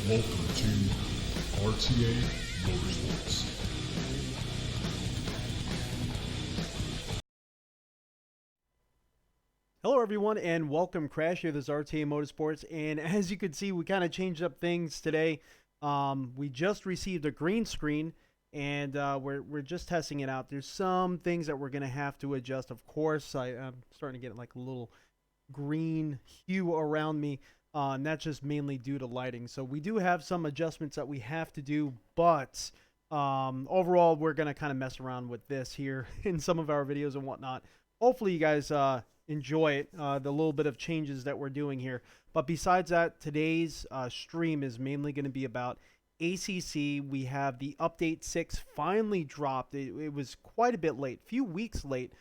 Welcome to RTA Motorsports. Hello everyone and welcome. Crash here, this is RTA Motorsports, and as you can see, we kind of changed up things today. We just received a green screen, and we're just testing it out. There's some things that we're gonna have to adjust. Of course, I'm starting to get like a little green hue around me, and that's just mainly due to lighting. So we do have some adjustments that we have to do, but overall, we're gonna kind of mess around with this here in some of our videos and whatnot. Hopefully, you guys enjoy it, the little bit of changes that we're doing here. But besides that, today's stream is mainly going to be about ACC. We have the update 6 finally dropped. It was quite a bit late, a few weeks late.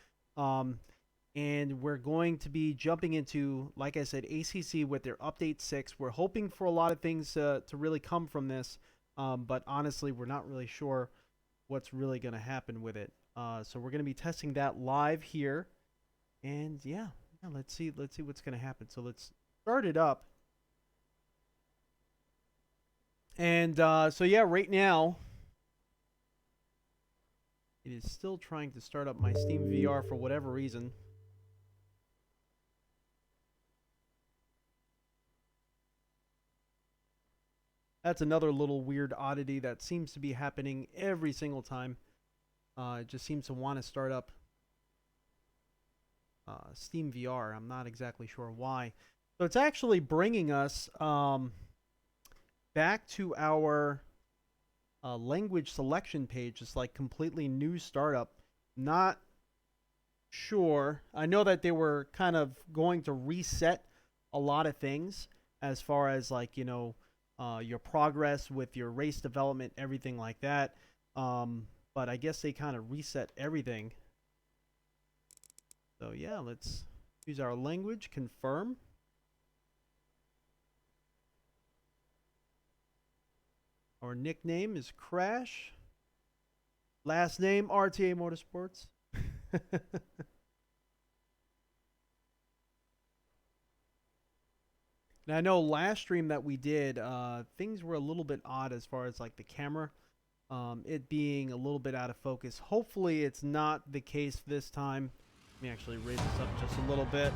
And we're going to be jumping into, like I said, ACC with their update 6. We're hoping for a lot of things to really come from this. But honestly, we're not really sure what's really going to happen with it. So we're going to be testing that live here. And yeah, let's see what's going to happen. So let's start it up. And so yeah, right now it is still trying to start up my Steam VR for whatever reason. That's another little weird oddity that seems to be happening every single time. It just seems to want to start up Steam VR. I'm not exactly sure why. So it's actually bringing us back to our language selection page. It's like completely new startup. Not sure. I know that they were kind of going to reset a lot of things as far as like, you know, your progress with your race development, everything like that. But I guess they kind of reset everything. So yeah, let's use our language, confirm. Our nickname is Crash. Last name, RTA Motorsports. Now I know last stream that we did, things were a little bit odd as far as like the camera, it being a little bit out of focus. Hopefully it's not the case this time. Let me actually raise this up just a little bit.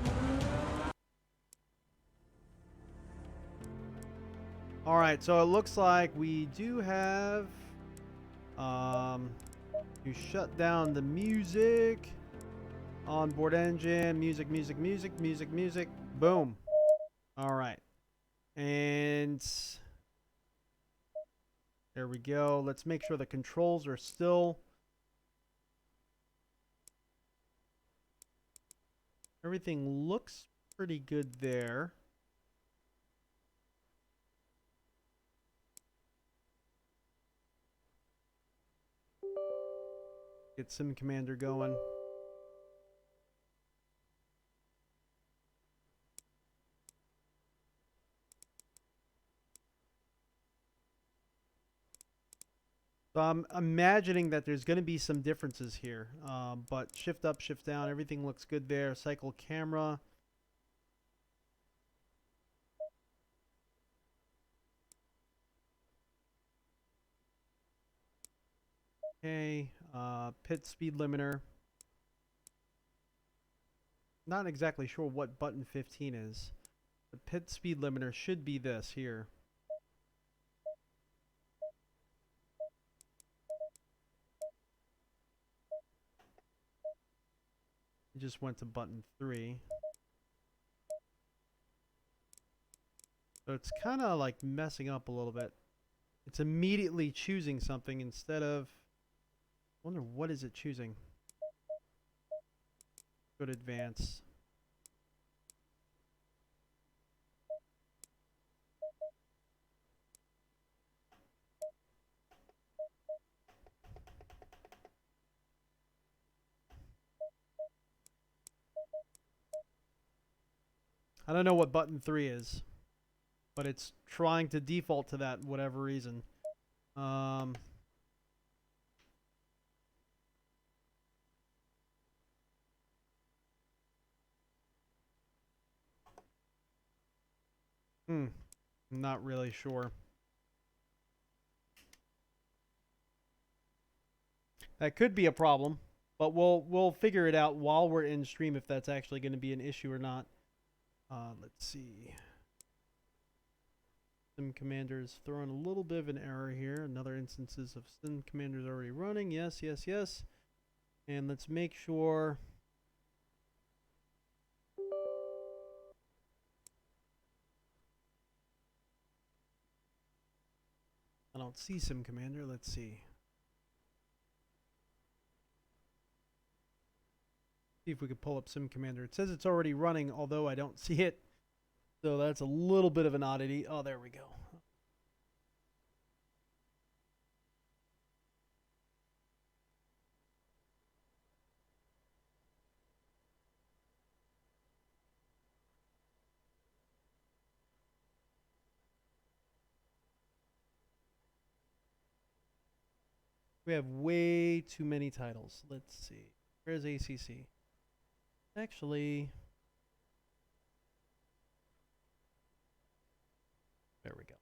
Alright, so it looks like we do have to shut down the music. Onboard engine, music. Boom. Alright. And there we go. Let's make sure the controls are still. Everything looks pretty good there. Get Sim Commander going. So I'm imagining that there's going to be some differences here. But shift up, shift down, everything looks good there. Cycle camera. Okay, pit speed limiter. Not exactly sure what button 15 is. The pit speed limiter should be this here. It just went to button 3. So it's kind of like messing up a little bit. It's immediately choosing something instead of... I wonder what is it choosing. Go to advance. I don't know what button 3 is, but it's trying to default to that whatever reason. I'm not really sure. That could be a problem, but we'll figure it out while we're in stream if that's actually going to be an issue or not. Let's see. Sim Commander's throwing a little bit of an error here. Another instances of Sim Commander's already running. Yes, yes, yes. And let's make sure. I don't see Sim Commander. Let's see. See if we could pull up Sim Commander. It says it's already running, although I don't see it. So that's a little bit of an oddity. Oh, there we go. We have way too many titles. Let's see. Where's ACC? Actually, there we go.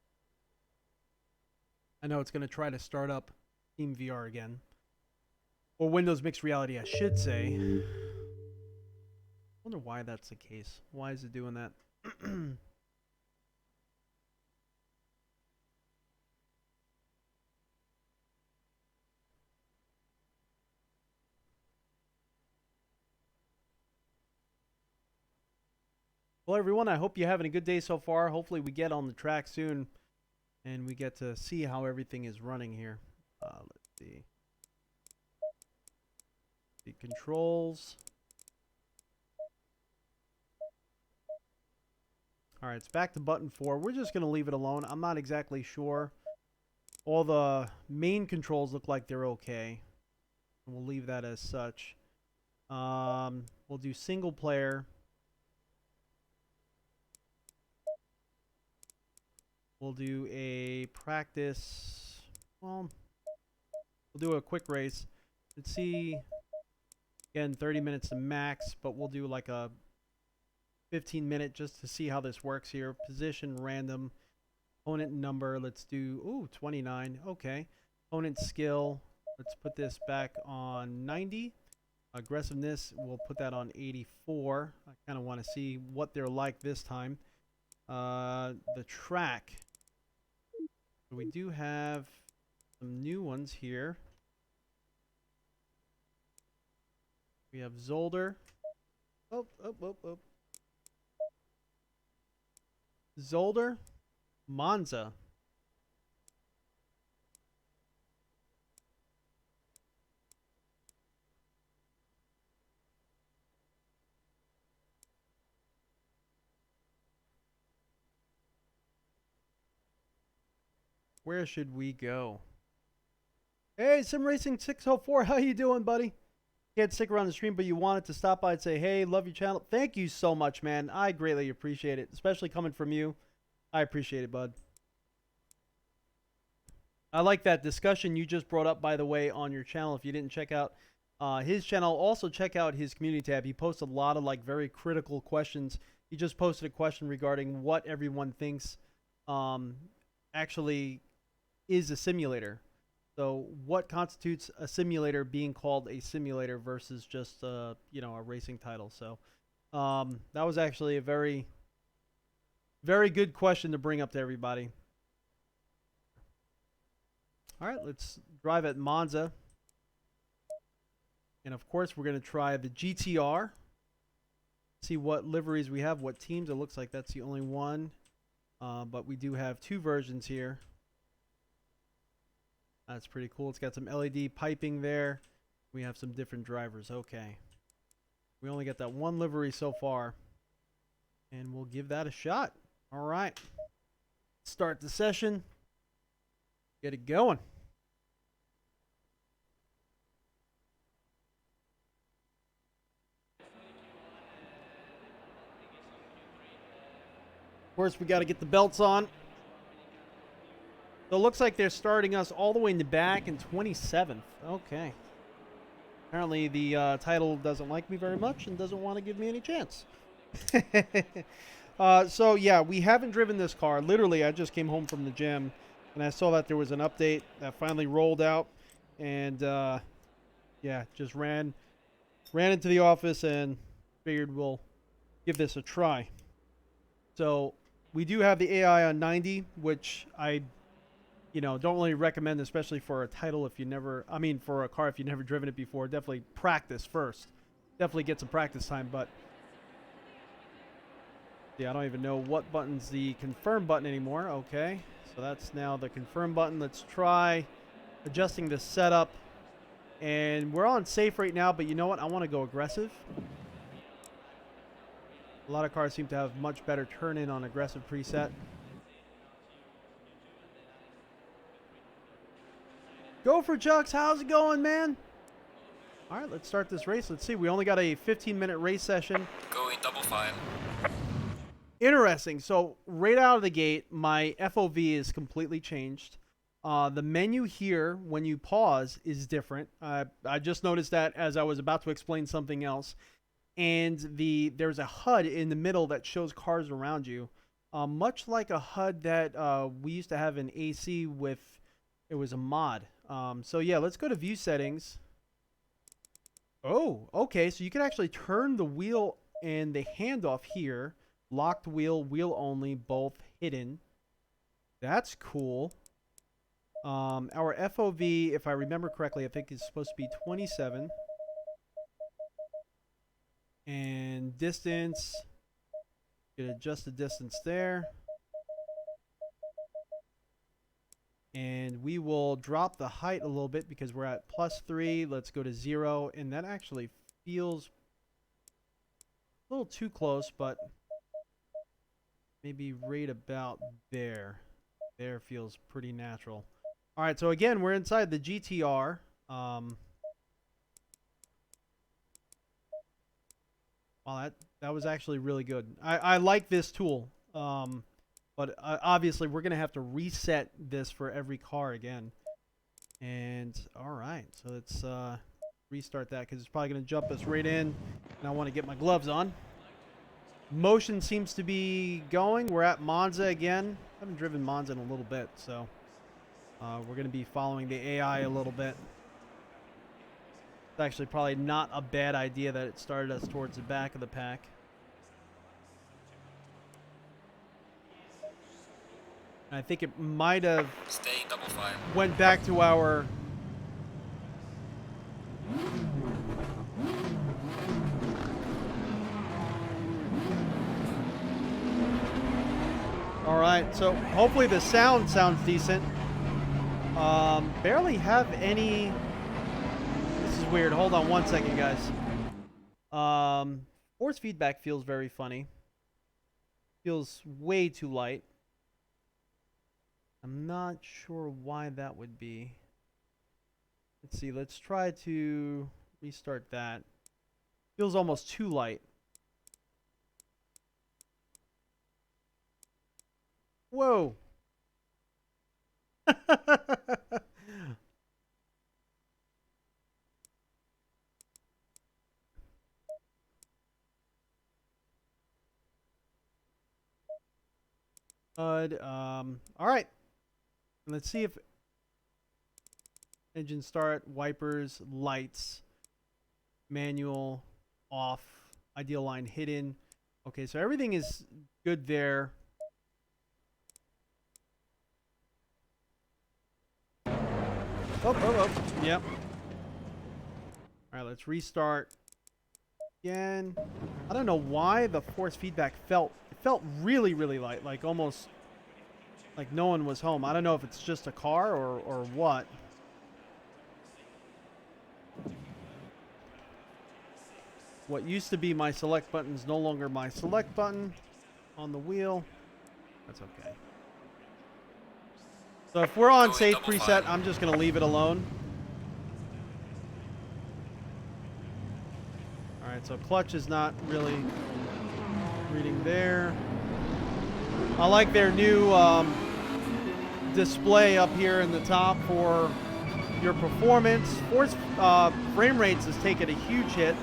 I know it's going to try to start up Team VR again. Or Windows Mixed Reality, I should say. I wonder why that's the case. Why is it doing that? Well, everyone, I hope you're having a good day so far. Hopefully we get on the track soon and we get to see how everything is running here. Let's see. The controls. All right, it's back to button 4. We're just going to leave it alone. I'm not exactly sure. All the main controls look like they're okay. We'll leave that as such. We'll do single player. We'll do a practice. Well, we'll do a quick race. Let's see. Again, 30 minutes to max, but we'll do like a 15-minute just to see how this works here. Position, random. Opponent number, let's do, ooh, 29. Okay. Opponent skill, let's put this back on 90. Aggressiveness, we'll put that on 84. I kind of want to see what they're like this time. The track. So we do have some new ones here. We have Zolder. Oh. Zolder. Monza. Where should we go? Hey, simracing 604, how you doing, buddy? Can't stick around the stream, but you wanted to stop by and say, hey, love your channel. Thank you so much, man. I greatly appreciate it, especially coming from you. I appreciate it, bud. I like that discussion you just brought up, by the way, on your channel. If you didn't check out his channel, also check out his community tab. He posts a lot of like very critical questions. He just posted a question regarding what everyone thinks actually is a simulator. So what constitutes a simulator being called a simulator versus just a racing title. So that was actually a very, very good question to bring up to everybody. All right, let's drive at Monza. And of course, we're going to try the GTR. See what liveries we have, what teams. It looks like that's the only one. But we do have 2 versions here. That's pretty cool. It's got some LED piping there. We have some different drivers. Okay. We only got that one livery so far. And we'll give that a shot. All right. Start the session. Get it going. Of course, we got to get the belts on. So it looks like they're starting us all the way in the back in 27th. Okay. Apparently the title doesn't like me very much and doesn't want to give me any chance. So yeah, we haven't driven this car. Literally, I just came home from the gym and I saw that there was an update that finally rolled out. And Yeah, just ran into the office and figured we'll give this a try. So we do have the AI on 90, which I, don't really recommend, especially for a title if you never, for a car if you've never driven it before. Definitely practice first. Definitely get some practice time, but yeah, I don't even know what button's the confirm button anymore. Okay, so that's now the confirm button. Let's try adjusting the setup. And we're on safe right now, but you know what? I want to go aggressive. A lot of cars seem to have much better turn-in on aggressive preset. Go for Chucks. How's it going, man? All right, let's start this race. Let's see. We only got a 15-minute race session. Going double file. Interesting. So right out of the gate, my FOV is completely changed. The menu here, when you pause, is different. I just noticed that as I was about to explain something else. And there's a HUD in the middle that shows cars around you. Much like a HUD that we used to have in AC with, it was a mod. So yeah, let's go to view settings. Oh, okay. So you can actually turn the wheel and the handoff here. Locked wheel, wheel only, both hidden. That's cool. Our FOV, if I remember correctly, I think is supposed to be 27. And distance, you can adjust the distance there. And we will drop the height a little bit because we're at +3. Let's go to 0. And that actually feels a little too close, but maybe right about there. There feels pretty natural. All right, so again, we're inside the GTR. Wow, that was actually really good. I like this tool, but obviously we're going to have to reset this for every car again. And all right, so let's restart that because it's probably going to jump us right in. And I want to get my gloves on. Motion seems to be going. We're at Monza again. I haven't driven Monza in a little bit, so we're going to be following the AI a little bit. It's actually probably not a bad idea that it started us towards the back of the pack. And I think it might have Staying double file. went back to our all right, so hopefully the sound sounds decent. Barely have any. This is weird. Hold on one second, guys. Force feedback feels very funny. Feels way too light. I'm not sure why that would be. Let's see. Let's try to restart that. Feels almost too light. Whoa. All right. Let's see if engine start, wipers, lights, manual, off, ideal line hidden. Okay, so everything is good there. Oh. Yep. All right, let's restart again. I don't know why the force feedback felt really, really light, like almost like no one was home. I don't know if it's just a car or what. What used to be my select button is no longer my select button on the wheel. That's okay. So if we're on safe preset, I'm just going to leave it alone. All right, so clutch is not really reading there. I like their new display up here in the top for your performance. Force frame rates has taken a huge hit.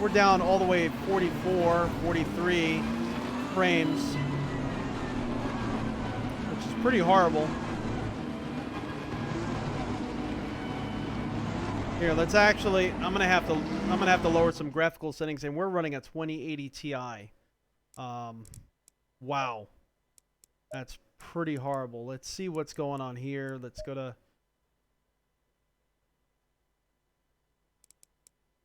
We're down all the way 44, 43 frames, which is pretty horrible. Here, let's actually. I'm gonna have to lower some graphical settings, and we're running a 2080 Ti. Wow, that's pretty horrible. Let's see what's going on here. Let's go to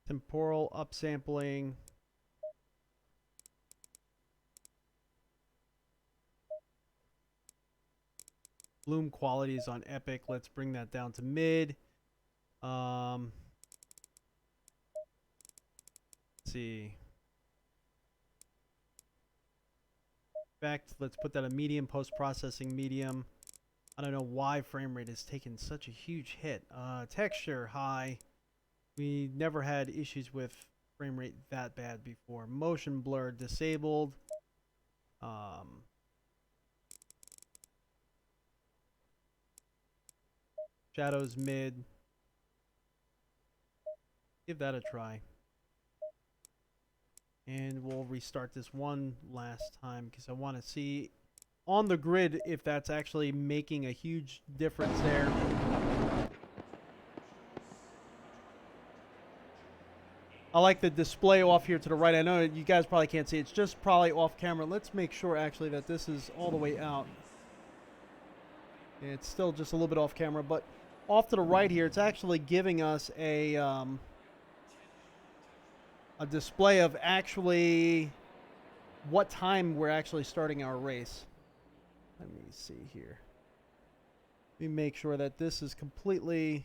temporal upsampling. Bloom quality is on epic. Let's bring that down to mid. Let's see. Effect, let's put that a medium, post-processing medium. I don't know why frame rate has taken such a huge hit. Texture high. We never had issues with frame rate that bad before. Motion blur disabled. Shadows mid. Give that a try. And we'll restart this one last time because I want to see on the grid if that's actually making a huge difference there. I like the display off here to the right. I know you guys probably can't see. It's just probably off camera. Let's make sure actually that this is all the way out. It's still just a little bit off camera, but off to the right here, it's actually giving us a display of actually what time we're actually starting our race. Let me see here. Let me make sure that this is completely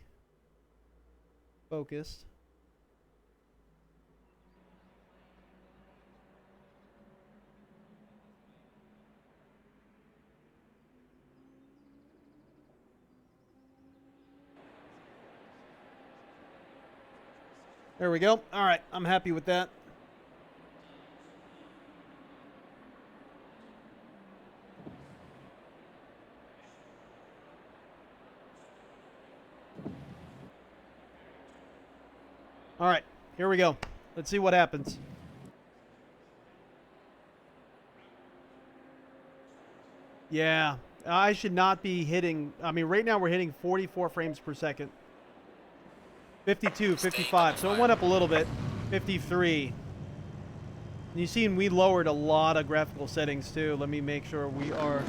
focused. There we go. All right, I'm happy with that. All right, here we go. Let's see what happens. Yeah, I should not be hitting. I mean, right now we're hitting 44 frames per second. 52, 55. So it went up a little bit. 53. You seen we lowered a lot of graphical settings too. Let me make sure we are.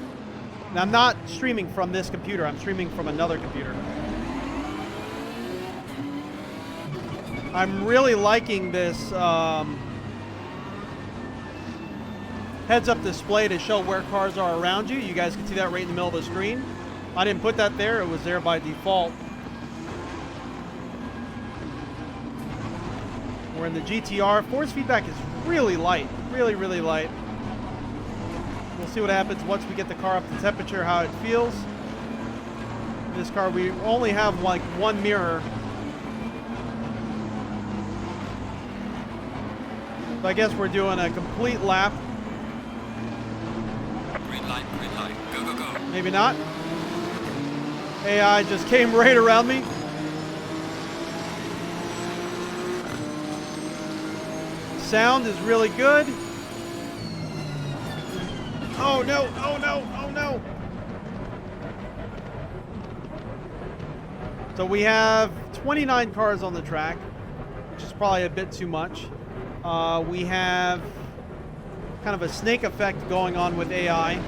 Now I'm not streaming from this computer. I'm streaming from another computer. I'm really liking this heads-up display to show where cars are around you. You guys can see that right in the middle of the screen. I didn't put that there. It was there by default. We're in the GTR. Force feedback is really light. Really, really light. We'll see what happens once we get the car up to temperature, how it feels. This car, we only have like one mirror. So I guess we're doing a complete lap. Green light, go, go, go. Maybe not. AI just came right around me. Sound is really good. Oh no, oh no, oh no. So we have 29 cars on the track, which is probably a bit too much. We have kind of a snake effect going on with AI.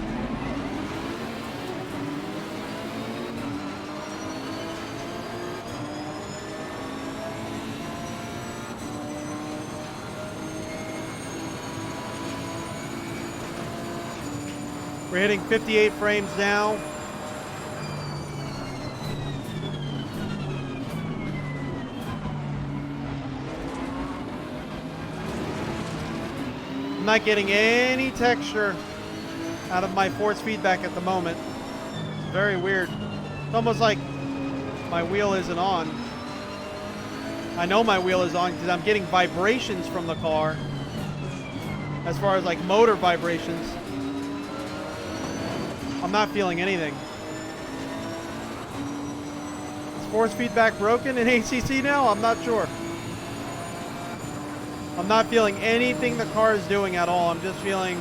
We're hitting 58 frames now. I'm not getting any texture out of my force feedback at the moment. It's very weird. It's almost like my wheel isn't on. I know my wheel is on because I'm getting vibrations from the car. As far as like motor vibrations. I'm not feeling anything. Is force feedback broken in ACC now? I'm not sure. I'm not feeling anything the car is doing at all. I'm just feeling...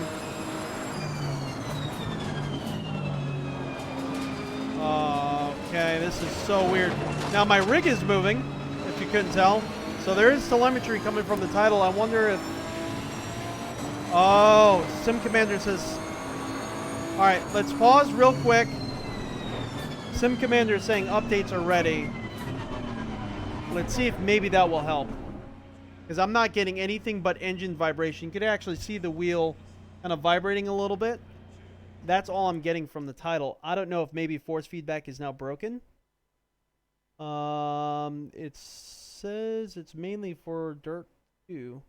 Okay, this is so weird. Now my rig is moving, if you couldn't tell. So there is telemetry coming from the title. I wonder if... Oh, Sim Commander says... Alright, let's pause real quick. Sim Commander is saying updates are ready. Let's see if maybe that will help. Because I'm not getting anything but engine vibration. You could actually see the wheel kind of vibrating a little bit. That's all I'm getting from the title. I don't know if maybe force feedback is now broken. It says it's mainly for Dirt 2.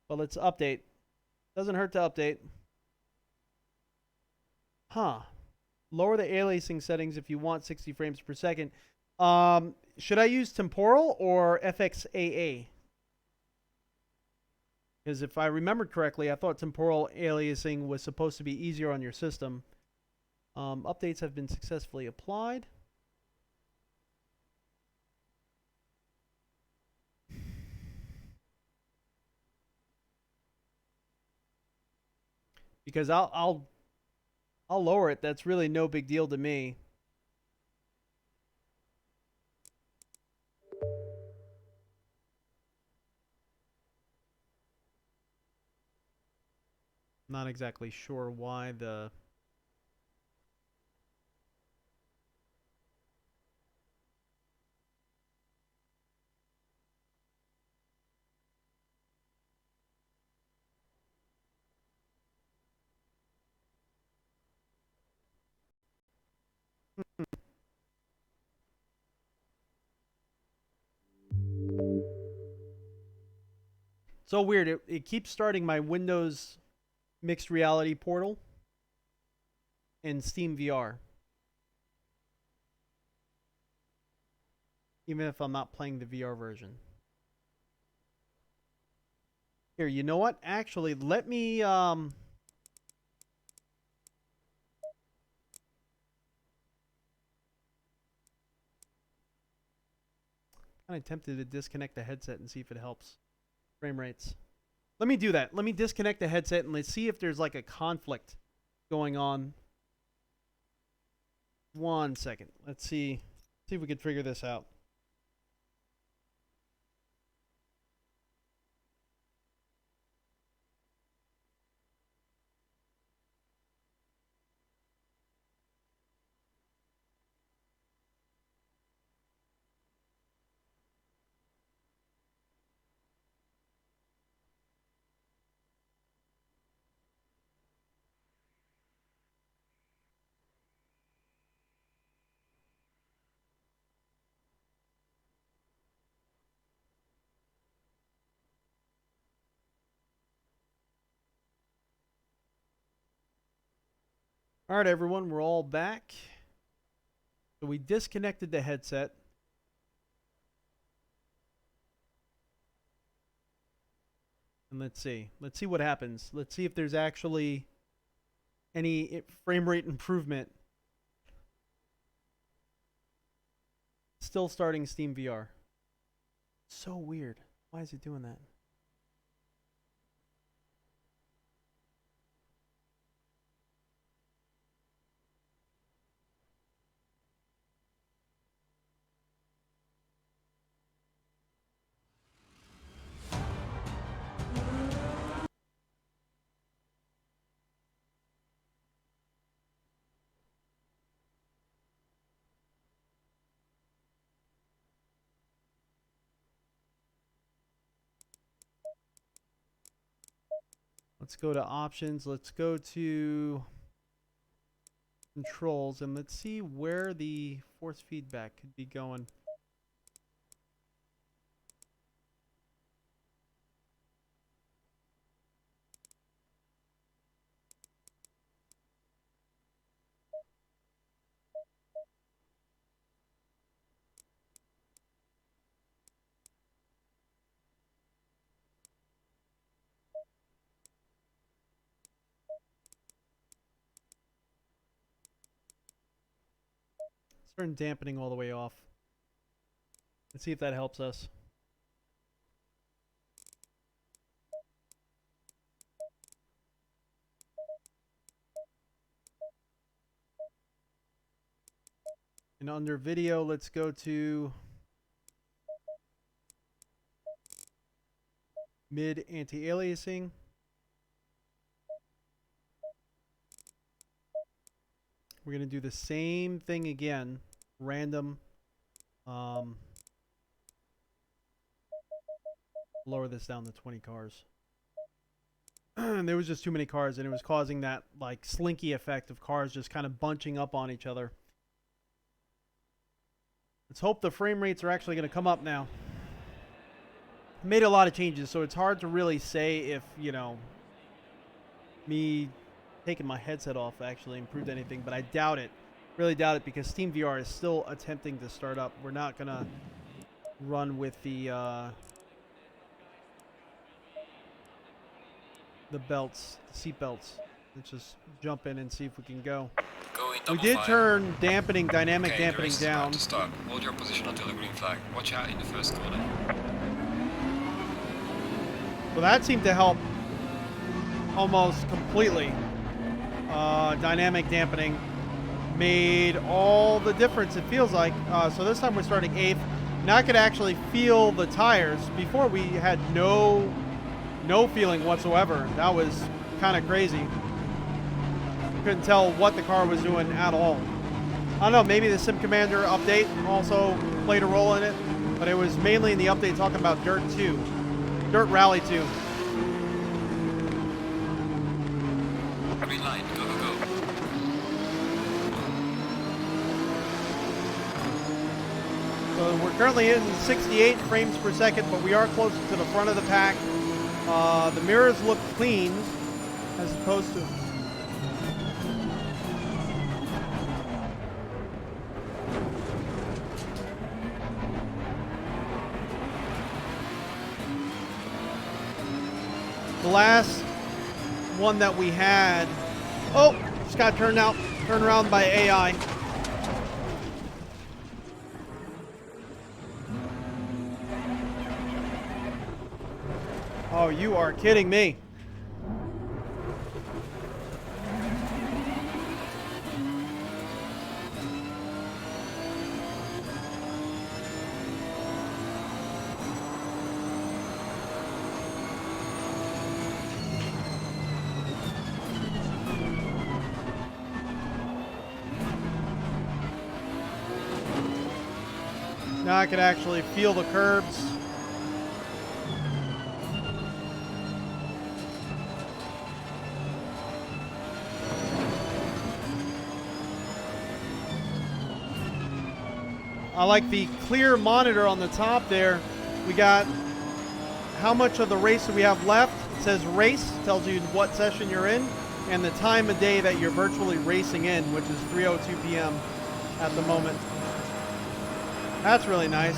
But let's update. Doesn't hurt to update. Huh. Lower the aliasing settings if you want 60 frames per second. Should I use temporal or FXAA? Because if I remembered correctly, I thought temporal aliasing was supposed to be easier on your system. Updates have been successfully applied. Because I'll lower it. That's really no big deal to me. Not exactly sure why the... So weird. It keeps starting my Windows mixed reality portal and Steam VR. Even if I'm not playing the VR version. Here, you know what? Actually, let me kind of tempted to disconnect the headset and see if it helps frame rates. Let me do that. Let me disconnect the headset and let's see if there's like a conflict going on. 1 second. Let's see if we can figure this out. All right, everyone, we're all back. So we disconnected the headset. And let's see what happens. Let's see if there's actually any frame rate improvement. Still starting Steam VR. So weird. Why is it doing that? Let's go to options. Let's go to controls and let's see where the force feedback could be going. Turn dampening all the way off. Let's see if that helps us. And under video, let's go to mid anti-aliasing. We're going to do the same thing again. Random. Lower this down to 20 cars. There was just too many cars, and it was causing that like slinky effect of cars just kind of bunching up on each other. Let's hope the frame rates are actually going to come up now. Made a lot of changes, so it's hard to really say if, you know, me taking my headset off actually improved anything, but I doubt it. Really doubt it, because SteamVR is still attempting to start up. We're not going to run with the belts, the seat belts. Let's just jump in and see if we can go. We did turn dampening, dynamic dampening down. To start. Hold your position until the green flag. Watch out in the first corner. Well, that seemed to help almost completely. Dynamic dampening made all the difference, it feels like. So this time we're starting 8th. Now I could actually feel the tires. Before we had no feeling whatsoever. That was kind of crazy. Couldn't tell what the car was doing at all. I don't know, maybe the Sim Commander update also played a role in it, but it was mainly in the update talking about Dirt Rally 2. Green light, go, go, go. So we're currently in 68 frames per second, but we are closer to the front of the pack. The mirrors look clean as opposed to... The last one that we had... Oh! Just got turned around by AI. Oh, you are kidding me. Now I can actually feel the curbs. I like the clear monitor on the top there. We got how much of the race do we have left. It says race, tells you what session you're in, and the time of day that you're virtually racing in, which is 3:02 p.m. at the moment. That's really nice.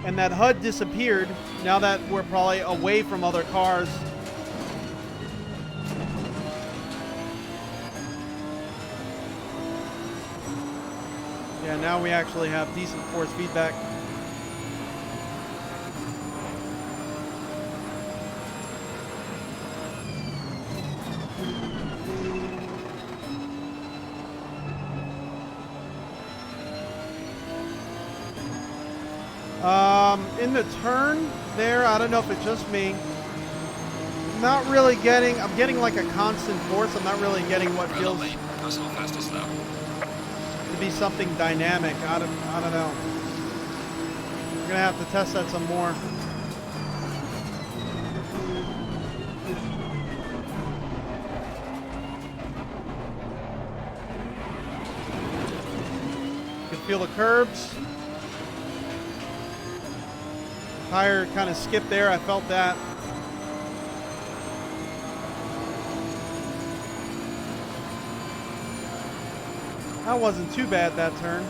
And that HUD disappeared now that we're probably away from other cars. Yeah, now we actually have decent force feedback. In the turn there, I don't know if it's just me. Not really getting, I'm getting like a constant force. I'm not really getting what feels to be something dynamic. I don't know. We're gonna have to test that some more. You can feel the curbs. Tire kind of skipped there. I felt that. That wasn't too bad, that turn.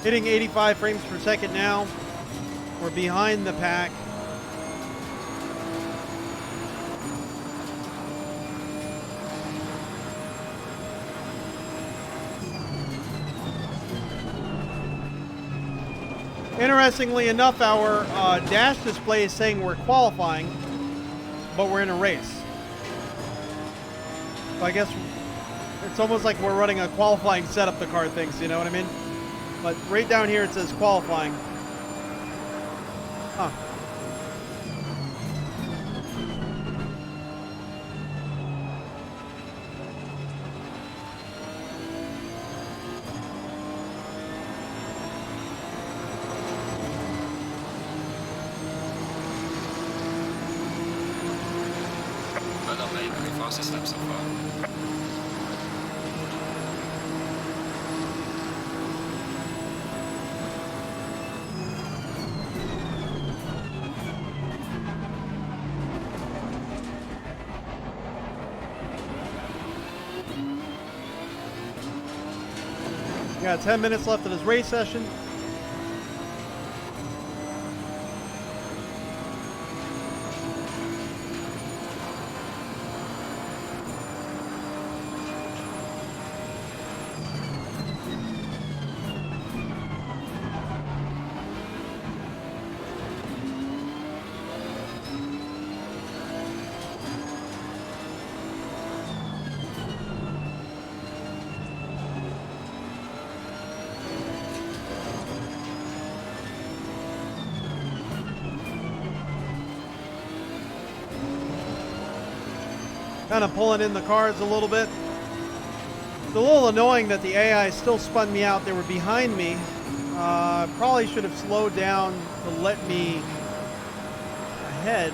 Hitting 85 frames per second now. We're behind the pack. Interestingly enough, our dash display is saying we're qualifying, but we're in a race. So I guess it's almost like we're running a qualifying setup, the car thinks, you know what I mean? But right down here it says qualifying. Huh. Well done, mate. Very fastest lap so far. We got 10 minutes left of this race session. Kind of pulling in the cars a little bit. It's a little annoying that the AI still spun me out. They were behind me. Probably should have slowed down to let me ahead.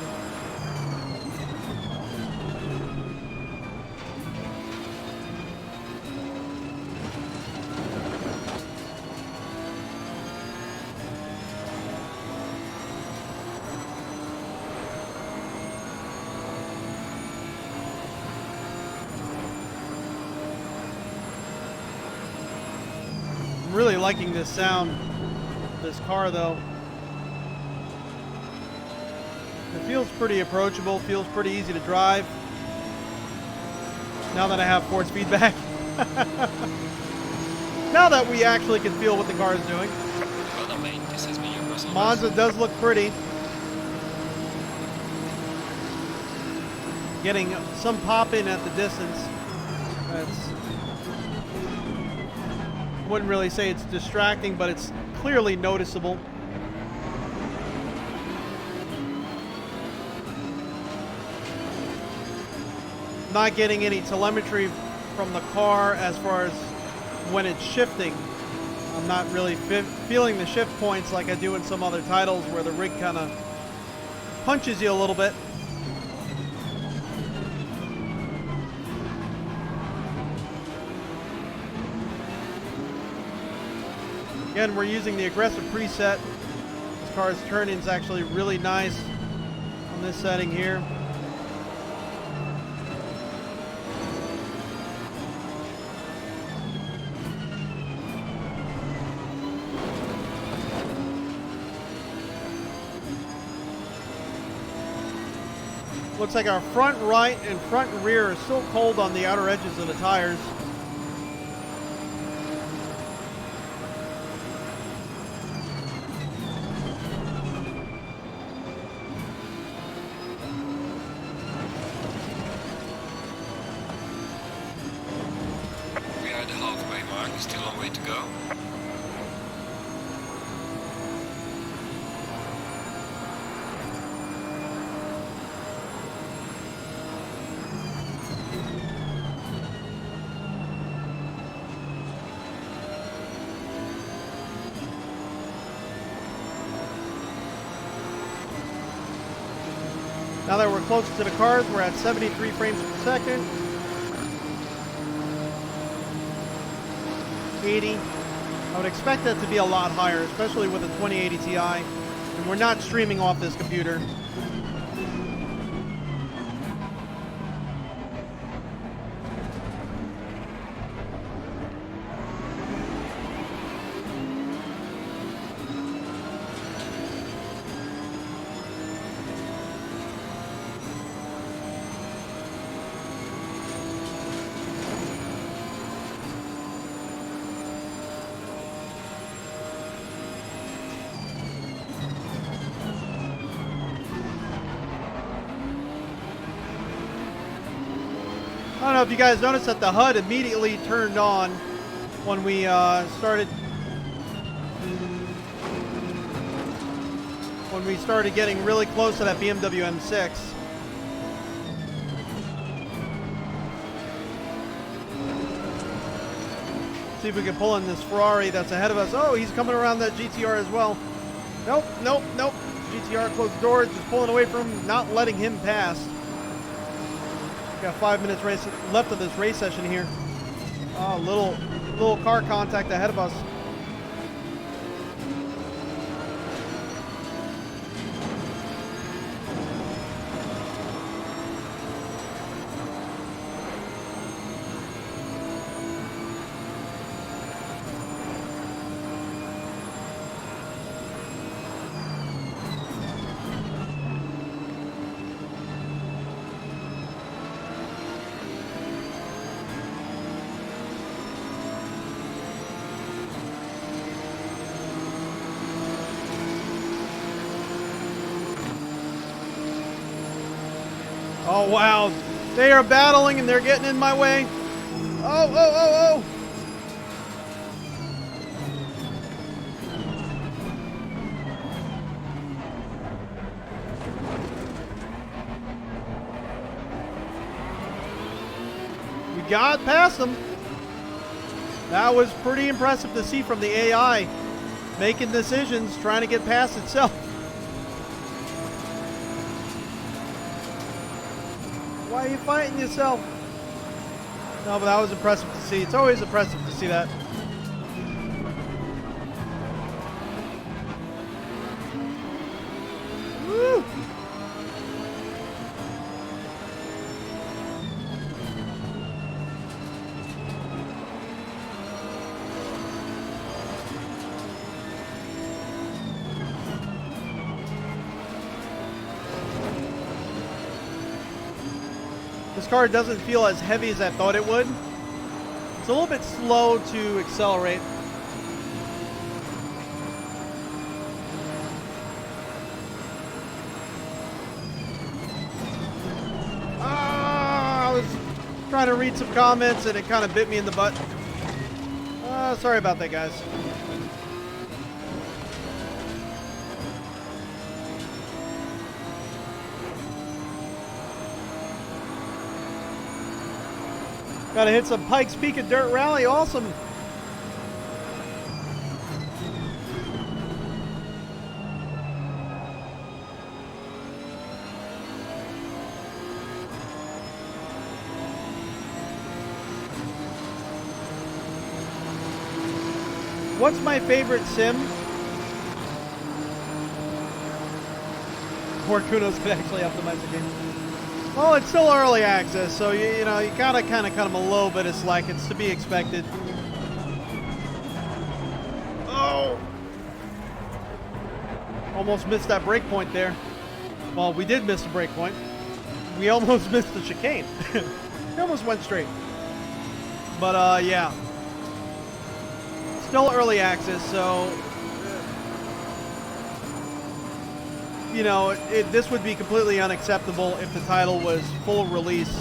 Really liking this sound of this car though. It feels pretty approachable, feels pretty easy to drive. Now that I have force feedback. Now that we actually can feel what the car is doing. Well done, mate. This has been your personal Monza does look pretty. Getting some pop in at the distance. That's, wouldn't really say it's distracting, but it's clearly noticeable. Not getting any telemetry from the car as far as when it's shifting. I'm not really feeling the shift points like I do in some other titles where the rig kind of punches you a little bit. Again, we're using the aggressive preset. This car's turn-in's actually really nice on this setting here. Looks like our front right and front rear are still cold on the outer edges of the tires. We are at the halfway mark. Still a long way to go. Now that we're closer to the cars, we're at 73 frames per second. 80. I would expect that to be a lot higher, especially with a 2080 Ti. And we're not streaming off this computer. if you guys noticed that the HUD immediately turned on when we started getting really close to that BMW M6. See if we can pull in this Ferrari that's ahead of us. Oh, he's coming around that GTR as well. Nope, nope, nope. GTR closed the doors, just pulling away from him, not letting him pass. Got 5 minutes left of this race session here. Oh, little car contact ahead of us. Oh, wow. They are battling and they're getting in my way. Oh, oh, oh, oh. We got past them. That was pretty impressive to see from the AI making decisions, trying to get past itself. Why are you fighting yourself? No, but that was impressive to see. It's always impressive to see that. Woo! This car doesn't feel as heavy as I thought it would. It's a little bit slow to accelerate. I was trying to read some comments and it kind of bit me in the butt. Sorry about that, guys. Gotta hit some Pikes Peak at Dirt Rally. Awesome. What's my favorite sim? Or Kunos could actually optimize the game. Well, it's still early access, so you know, you gotta kind of cut them a little bit of slack. It's to be expected. Oh! Almost missed that break point there. Well, we did miss the break point. We almost missed the chicane. We almost went straight. But, yeah. Still early access, so... You know, this would be completely unacceptable if the title was full release.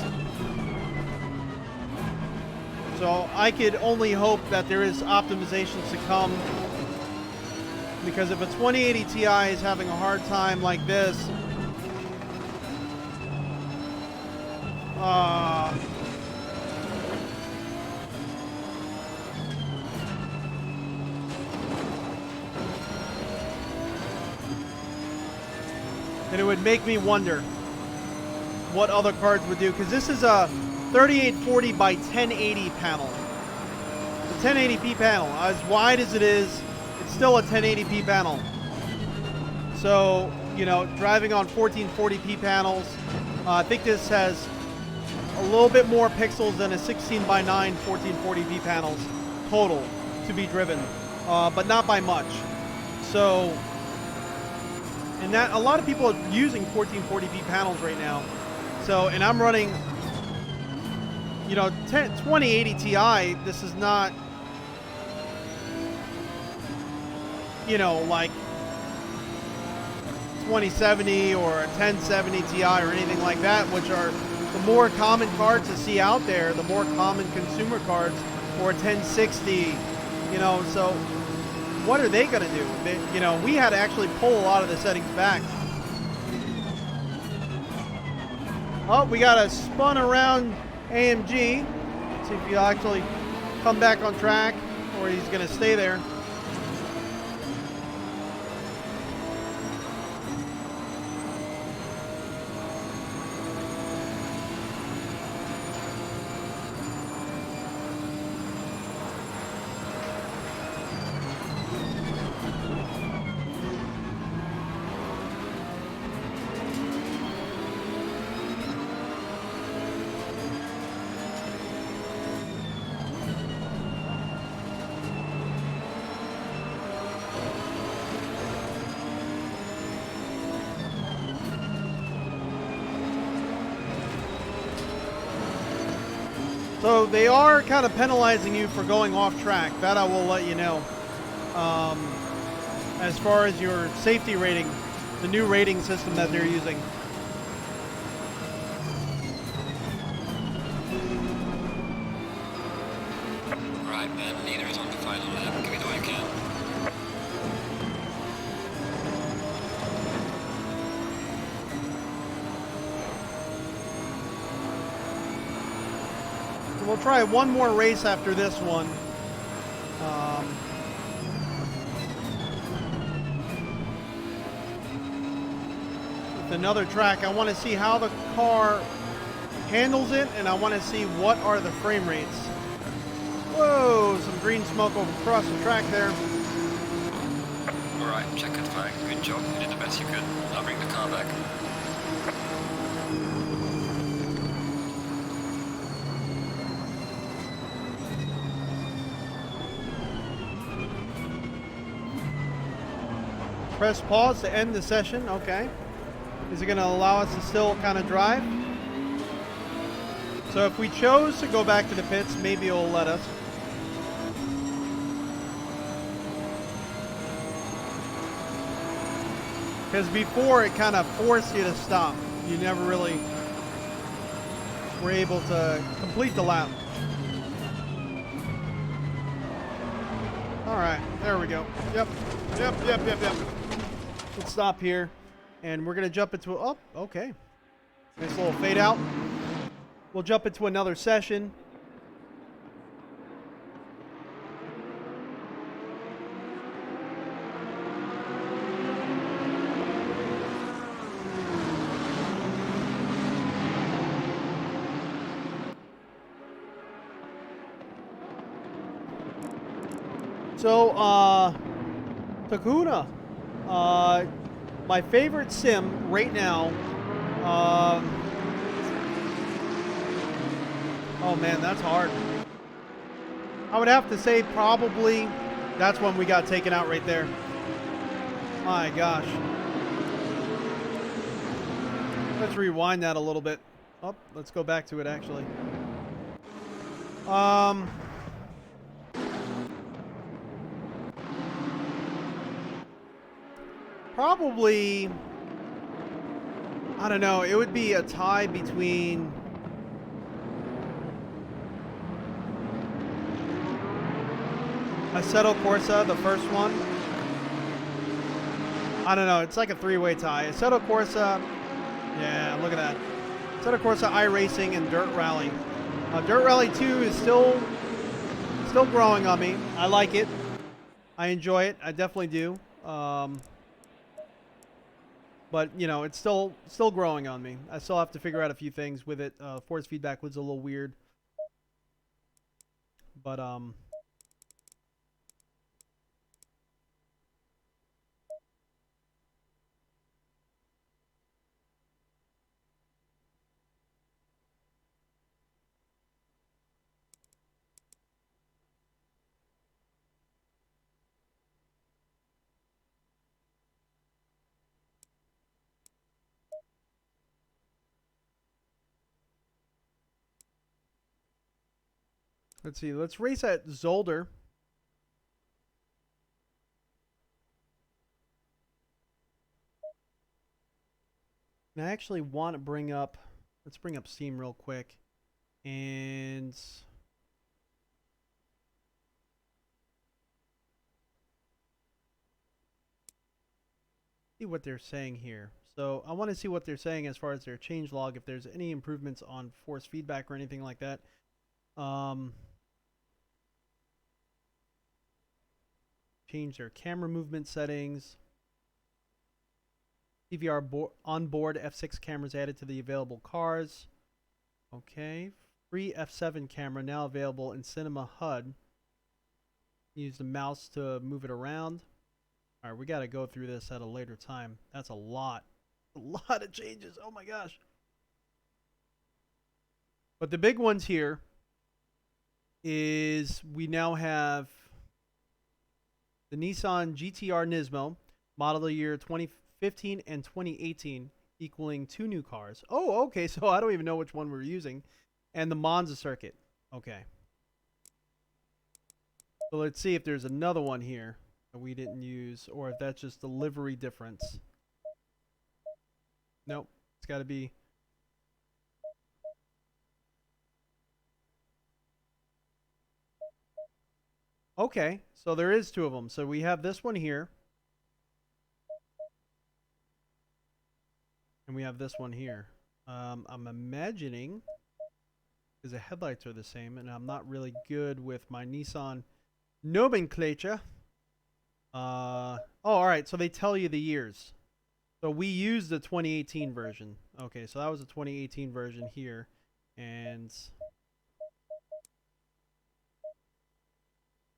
So I could only hope that there is optimizations to come. Because if a 2080 Ti is having a hard time like this, and it would make me wonder what other cards would do, because this is a 3840 by 1080 panel. The 1080p panel, as wide as it is, it's still a 1080p panel. So, you know, driving on 1440p panels, I think this has a little bit more pixels than a 16 by 9 1440p panels total to be driven, but not by much. So, and that a lot of people are using 1440p panels right now. So, and I'm running, you know, 2080 Ti. This is not, you know, like 2070 or a 1070 Ti or anything like that, which are the more common cards to see out there, the more common consumer cards for 1060, you know, so what are they going to do? You know, we had to actually pull a lot of the settings back. Oh, we got a spun around AMG. Let's see if he'll actually come back on track or he's going to stay there. So they are kind of penalizing you for going off track. That I will let you know. As far as your safety rating, the new rating system that they're using. Right, man. Leader is on the final lap. Give it all you can. We'll try one more race after this one. With another track, I want to see how the car handles it, and I want to see what are the frame rates. Whoa, some green smoke across the track there. Alright, checkered flag. Good job. You did the best you could. I'll bring the car back. Press pause to end the session. Okay. Is it going to allow us to still kind of drive? So if we chose to go back to the pits, maybe it'll let us. Because before it kind of forced you to stop. You never really were able to complete the lap. All right, there we go. Yep. Let's stop here, and we're gonna jump into. Oh, okay. Nice little fade out. We'll jump into another session. So, Takuna, my favorite sim right now, oh man, that's hard. I would have to say probably that's when we got taken out right there. My gosh. Let's rewind that a little bit. Oh, let's go back to it actually. Probably, I don't know, it would be a tie between Assetto Corsa, the first one. I don't know, it's like a three-way tie. Assetto Corsa, yeah, look at that. Assetto Corsa, iRacing, and Dirt Rally. Dirt Rally 2 is still growing on me. I like it. I enjoy it. I definitely do. But, you know, it's still growing on me. I still have to figure out a few things with it. Force feedback was a little weird. But, let's see. Let's race at Zolder. And I actually want to bring up Let's bring up Steam real quick. And see what they're saying here. So I want to see what they're saying as far as their change log, if there's any improvements on force feedback or anything like that. Change their camera movement settings. DVR onboard F6 cameras added to the available cars. Okay. Free F7 camera now available in Cinema HUD. Use the mouse to move it around. All right, we got to go through this at a later time. That's a lot. A lot of changes. Oh my gosh. But the big ones here is we now have the Nissan GT-R Nismo, model year 2015 and 2018, equaling 2 new cars. Oh, okay, so I don't even know which one we're using. And the Monza circuit. Okay. So let's see if there's another one here that we didn't use, or if that's just the livery difference. Nope, it's got to be... Okay, so there is 2 of them. So we have this one here. And we have this one here. I'm imagining, because the headlights are the same, and I'm not really good with my Nissan nomenclature. Oh, alright, so they tell you the years. So we used the 2018 version. Okay, so that was the 2018 version here. And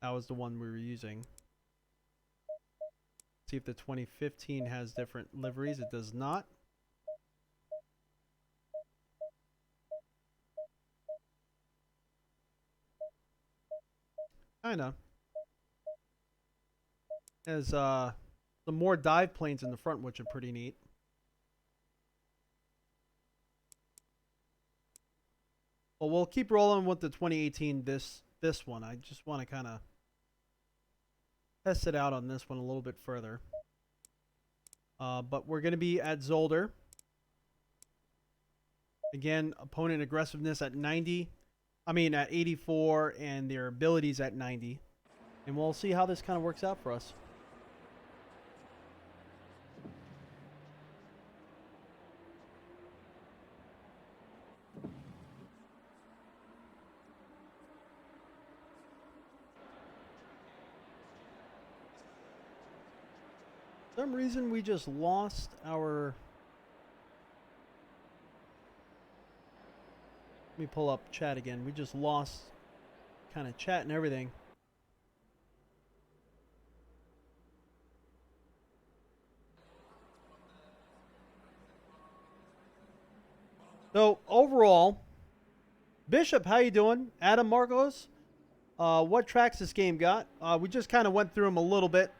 that was the one we were using. See if the 2015 has different liveries. It does not. Kinda. Has some more dive planes in the front, which are pretty neat. Well, we'll keep rolling with the 2018 this one. I just want to kind of test it out on this one a little bit further. But we're going to be at Zolder. Again, opponent aggressiveness at 90. I mean at 84, and their abilities at 90. And we'll see how this kind of works out for us. For some reason we just lost our... Let me pull up chat again. We just lost kind of chat and everything. So overall, Bishop, how you doing? Adam Marcos, what tracks this game got? We just kind of went through them a little bit.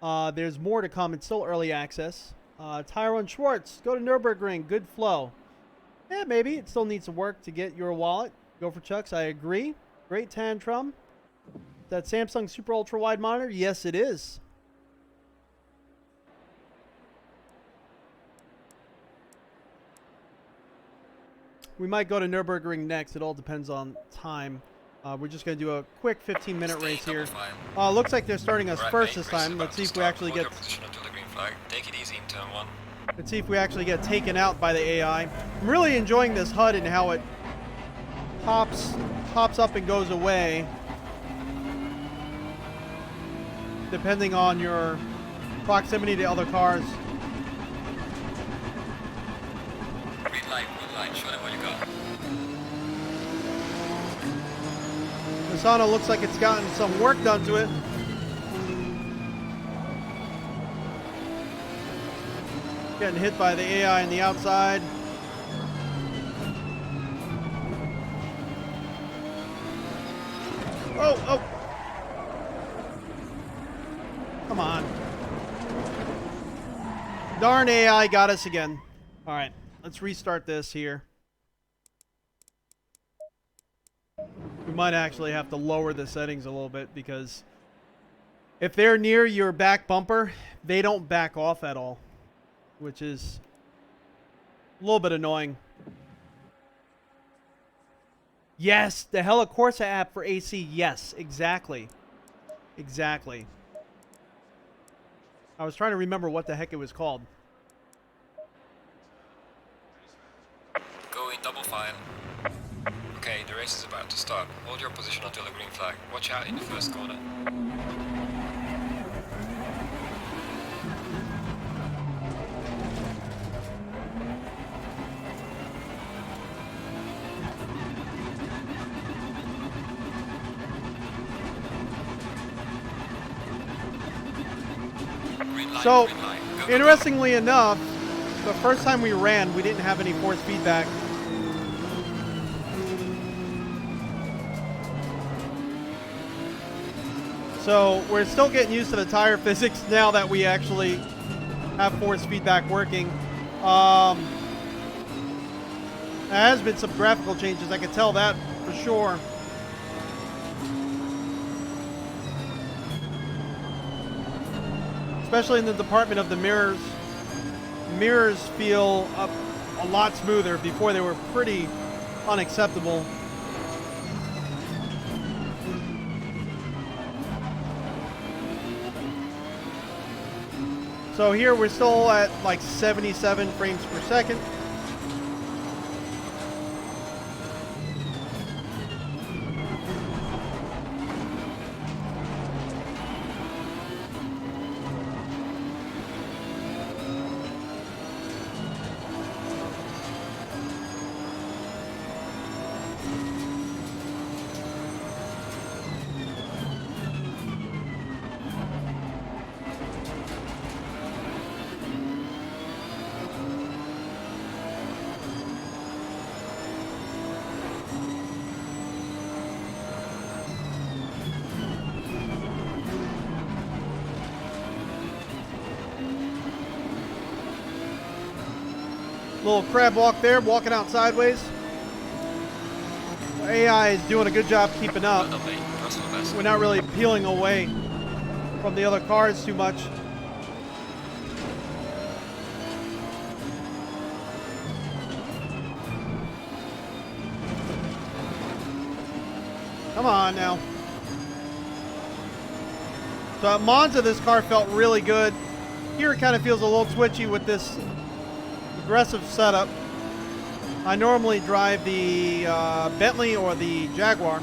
There's more to come. It's still early access. Tyrone Schwartz, go to Nürburgring. Good flow. Yeah, maybe. It still needs some work to get your wallet. Go for Chucks. I agree. Great tantrum. That Samsung Super Ultra Wide monitor? Yes, it is. We might go to Nürburgring next. It all depends on time. We're just going to do a quick 15-minute race here. Looks like they're starting us first this time. Let's see if we actually get... Take it easy in turn 1. Let's see if we actually get taken out by the AI. I'm really enjoying this HUD and how it pops up and goes away, depending on your proximity to other cars. Green light, show them what you got. The Sana looks like it's gotten some work done to it. Getting hit by the AI on the outside. Oh! Come on. Darn AI got us again. Alright, let's restart this here. We might actually have to lower the settings a little bit, because if they're near your back bumper, they don't back off at all, which is a little bit annoying. Yes, the Hella Corsa app for AC. Yes, exactly. Exactly. I was trying to remember what the heck it was called. Go in double file. Okay, the race is about to start. Hold your position until the green flag. Watch out in the first corner. Green light, So, green light. Go, go, go. interestingly enough, the first time we ran, we didn't have any force feedback. So we're still getting used to the tire physics now that we actually have force feedback working. There has been some graphical changes, I can tell that for sure. Especially in the department of the mirrors. Mirrors feel a lot smoother. Before they were pretty unacceptable. So here we're still at like 77 frames per second. Little crab walk there, walking out sideways. AI is doing a good job keeping up. Well done, mate. Personal best. We're not really peeling away from the other cars too much. Come on now. So at Monza, this car felt really good. Here it kind of feels a little twitchy with this aggressive setup. I normally drive the Bentley or the Jaguar.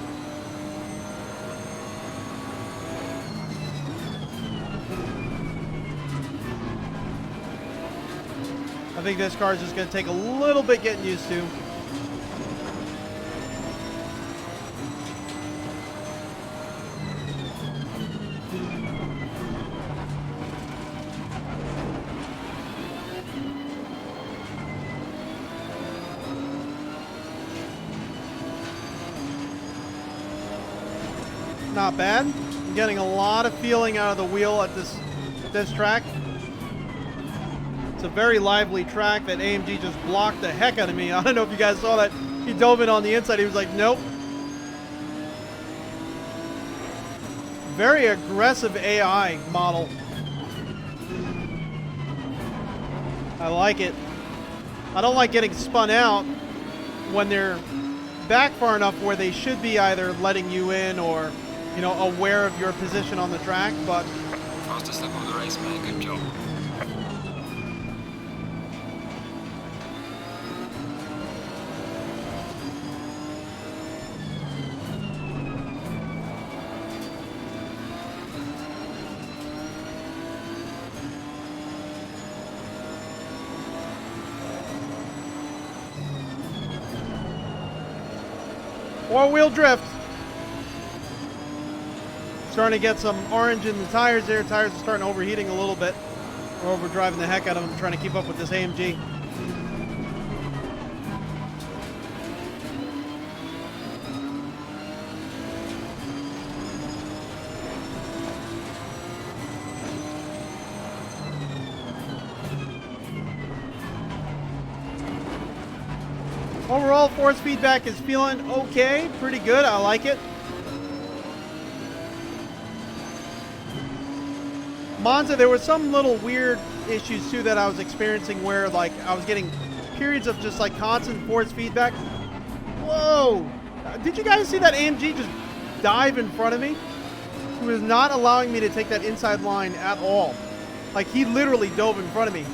I think this car is just going to take a little bit getting used to. Not bad. I'm getting a lot of feeling out of the wheel at this track. It's a very lively track that AMG just blocked the heck out of me. I don't know if you guys saw that. He dove in on the inside. He was like, nope. Very aggressive AI model. I like it. I don't like getting spun out when they're back far enough where they should be either letting you in or, you know, aware of your position on the track, but Fastest lap of the race, man. Good job. four-wheel drift. Starting to get some orange in the tires there. Tires are starting overheating a little bit. We're overdriving the heck out of them, trying to keep up with this AMG. Overall, force feedback is feeling okay, pretty good. I like it. Monza, there were some little weird issues too that I was experiencing where like I was getting periods of just like constant force feedback. Whoa! Did you guys see that AMG just dive in front of me? He was not allowing me to take that inside line at all. Like, he literally dove in front of me.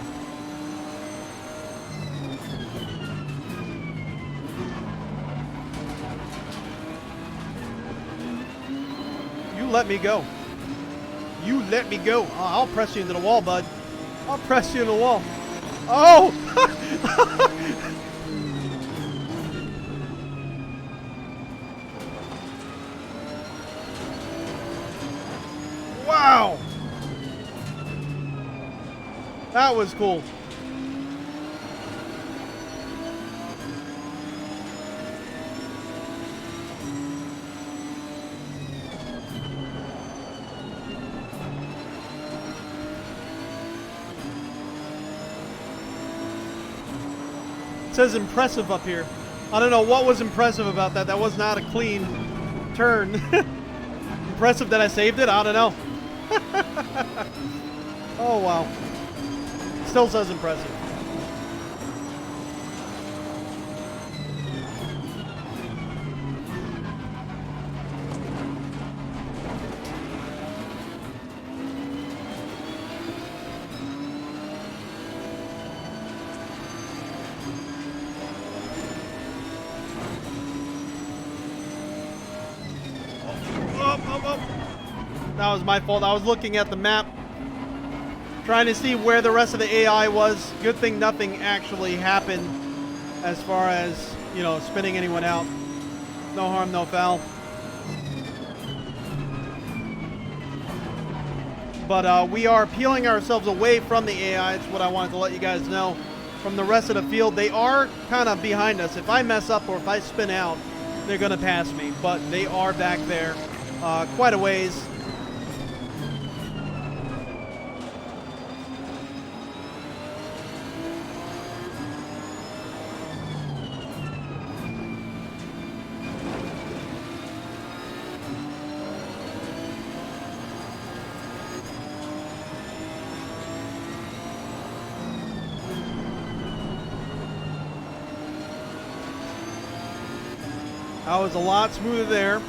You let me go. You let me go. I'll press you into the wall, bud. I'll press you into the wall. Oh! Wow! That was cool. It says impressive up here. I don't know what was impressive about that. That was not a clean turn. Impressive that I saved it? I don't know. Oh, wow. Still says impressive. That was my fault. I was looking at the map, trying to see where the rest of the AI was. Good thing nothing actually happened as far as, you know, spinning anyone out. No harm, no foul. But we are peeling ourselves away from the AI. It's what I wanted to let you guys know. From the rest of the field, they are kind of behind us. If I mess up or if I spin out, they're going to pass me. But they are back there quite a ways. That was a lot smoother there.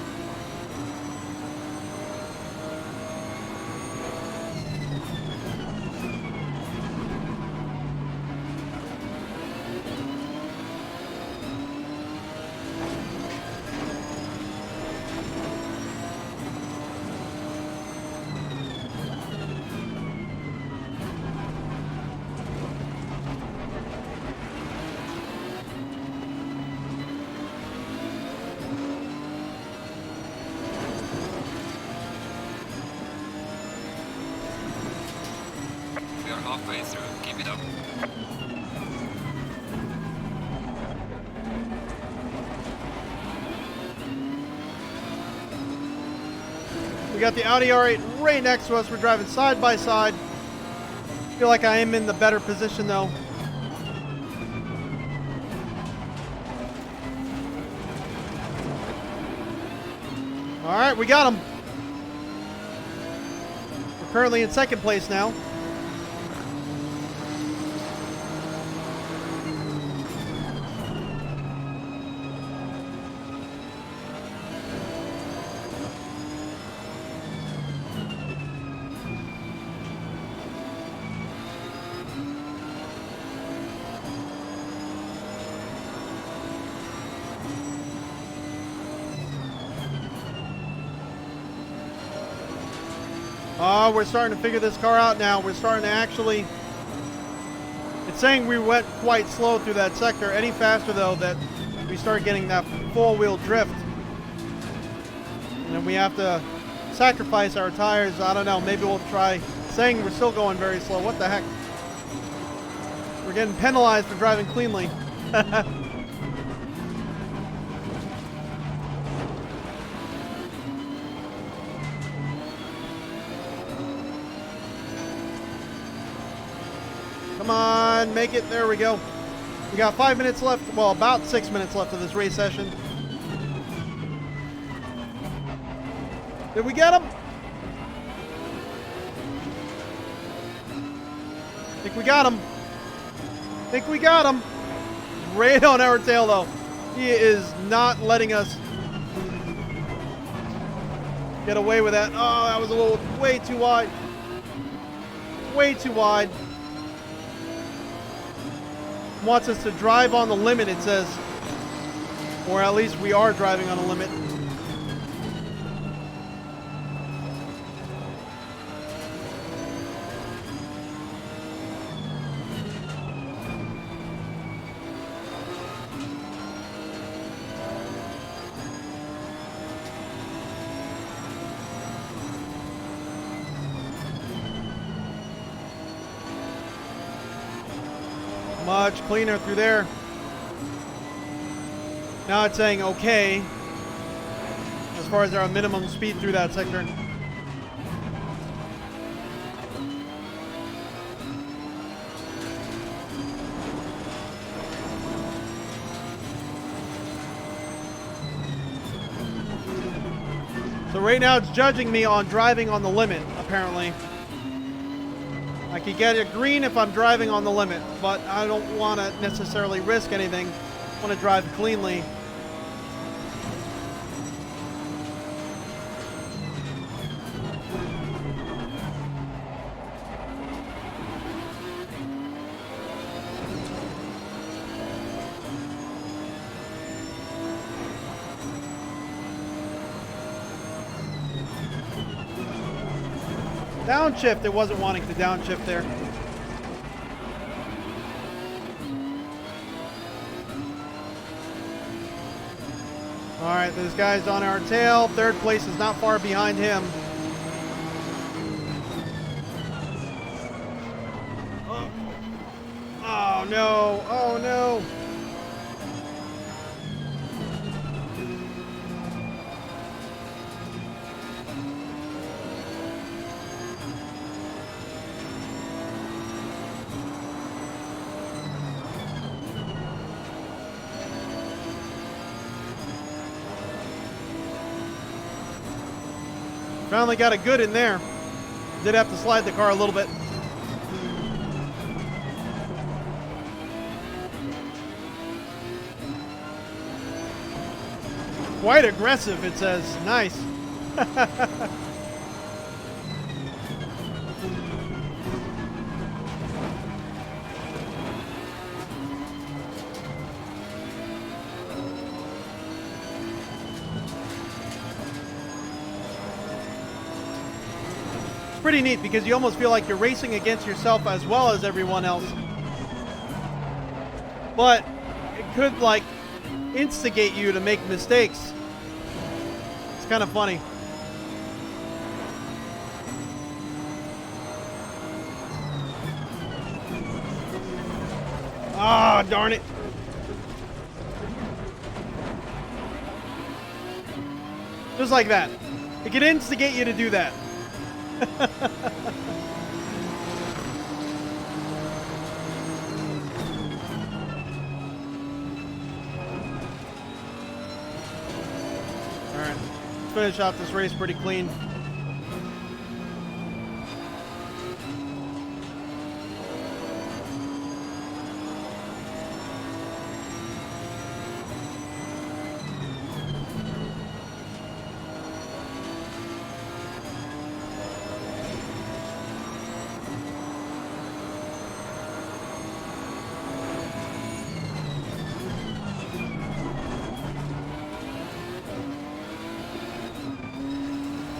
Halfway through, keep it up. We got the Audi R8 right next to us. We're driving side by side. Feel like I am in the better position though. All right, we got him. We're currently in second place now. We're starting to figure this car out now. We're starting to actually... It's saying we went quite slow through that sector. Any faster, though, that we start getting that four-wheel drift. And then we have to sacrifice our tires. I don't know. Maybe we'll try... Saying we're still going very slow. What the heck? We're getting penalized for driving cleanly. Come on, make it. There we go. We got 5 minutes left. Well, about 6 minutes left of this race session. Did we get him? Think we got him. Think we got him. Right on our tail, though. He is not letting us Get away with that. Oh, that was a little way too wide. Way too wide. Wants us to drive on the limit, it says. Or at least we are driving on a limit. Much cleaner through there. Now it's saying okay as far as our minimum speed through that sector. So right now it's judging me on driving on the limit, apparently. I could get a green if I'm driving on the limit, but I don't want to necessarily risk anything. I want to drive cleanly. Downshift, it wasn't wanting to downshift there. Alright, this guy's on our tail. Third place is not far behind him. Oh no, oh no. Finally got a good in there. Did have to slide the car a little bit. Quite aggressive, it says. Nice. Pretty neat because you almost feel like you're racing against yourself as well as everyone else. But it could like instigate you to make mistakes. It's kind of funny. Ah, darn it. Just like that. It can instigate you to do that. Alright, let's finish off this race pretty clean.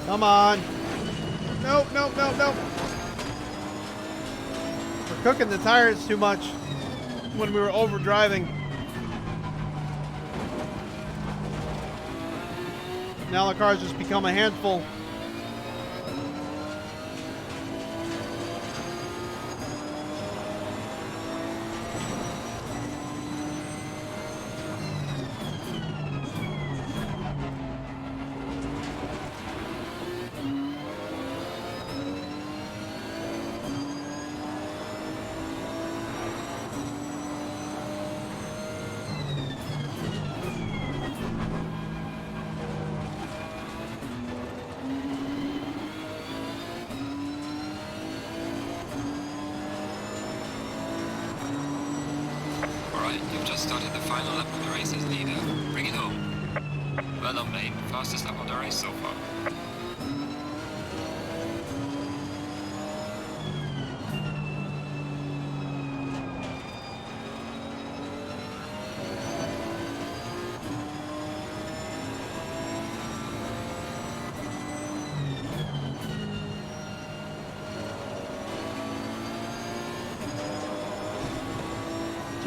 Come on. Nope, nope, nope, nope. We're cooking the tires too much when we were over driving. Now the car's just become a handful. You've just started the final lap of the race as leader. Bring it home. Well done, mate. Fastest lap of the race so far.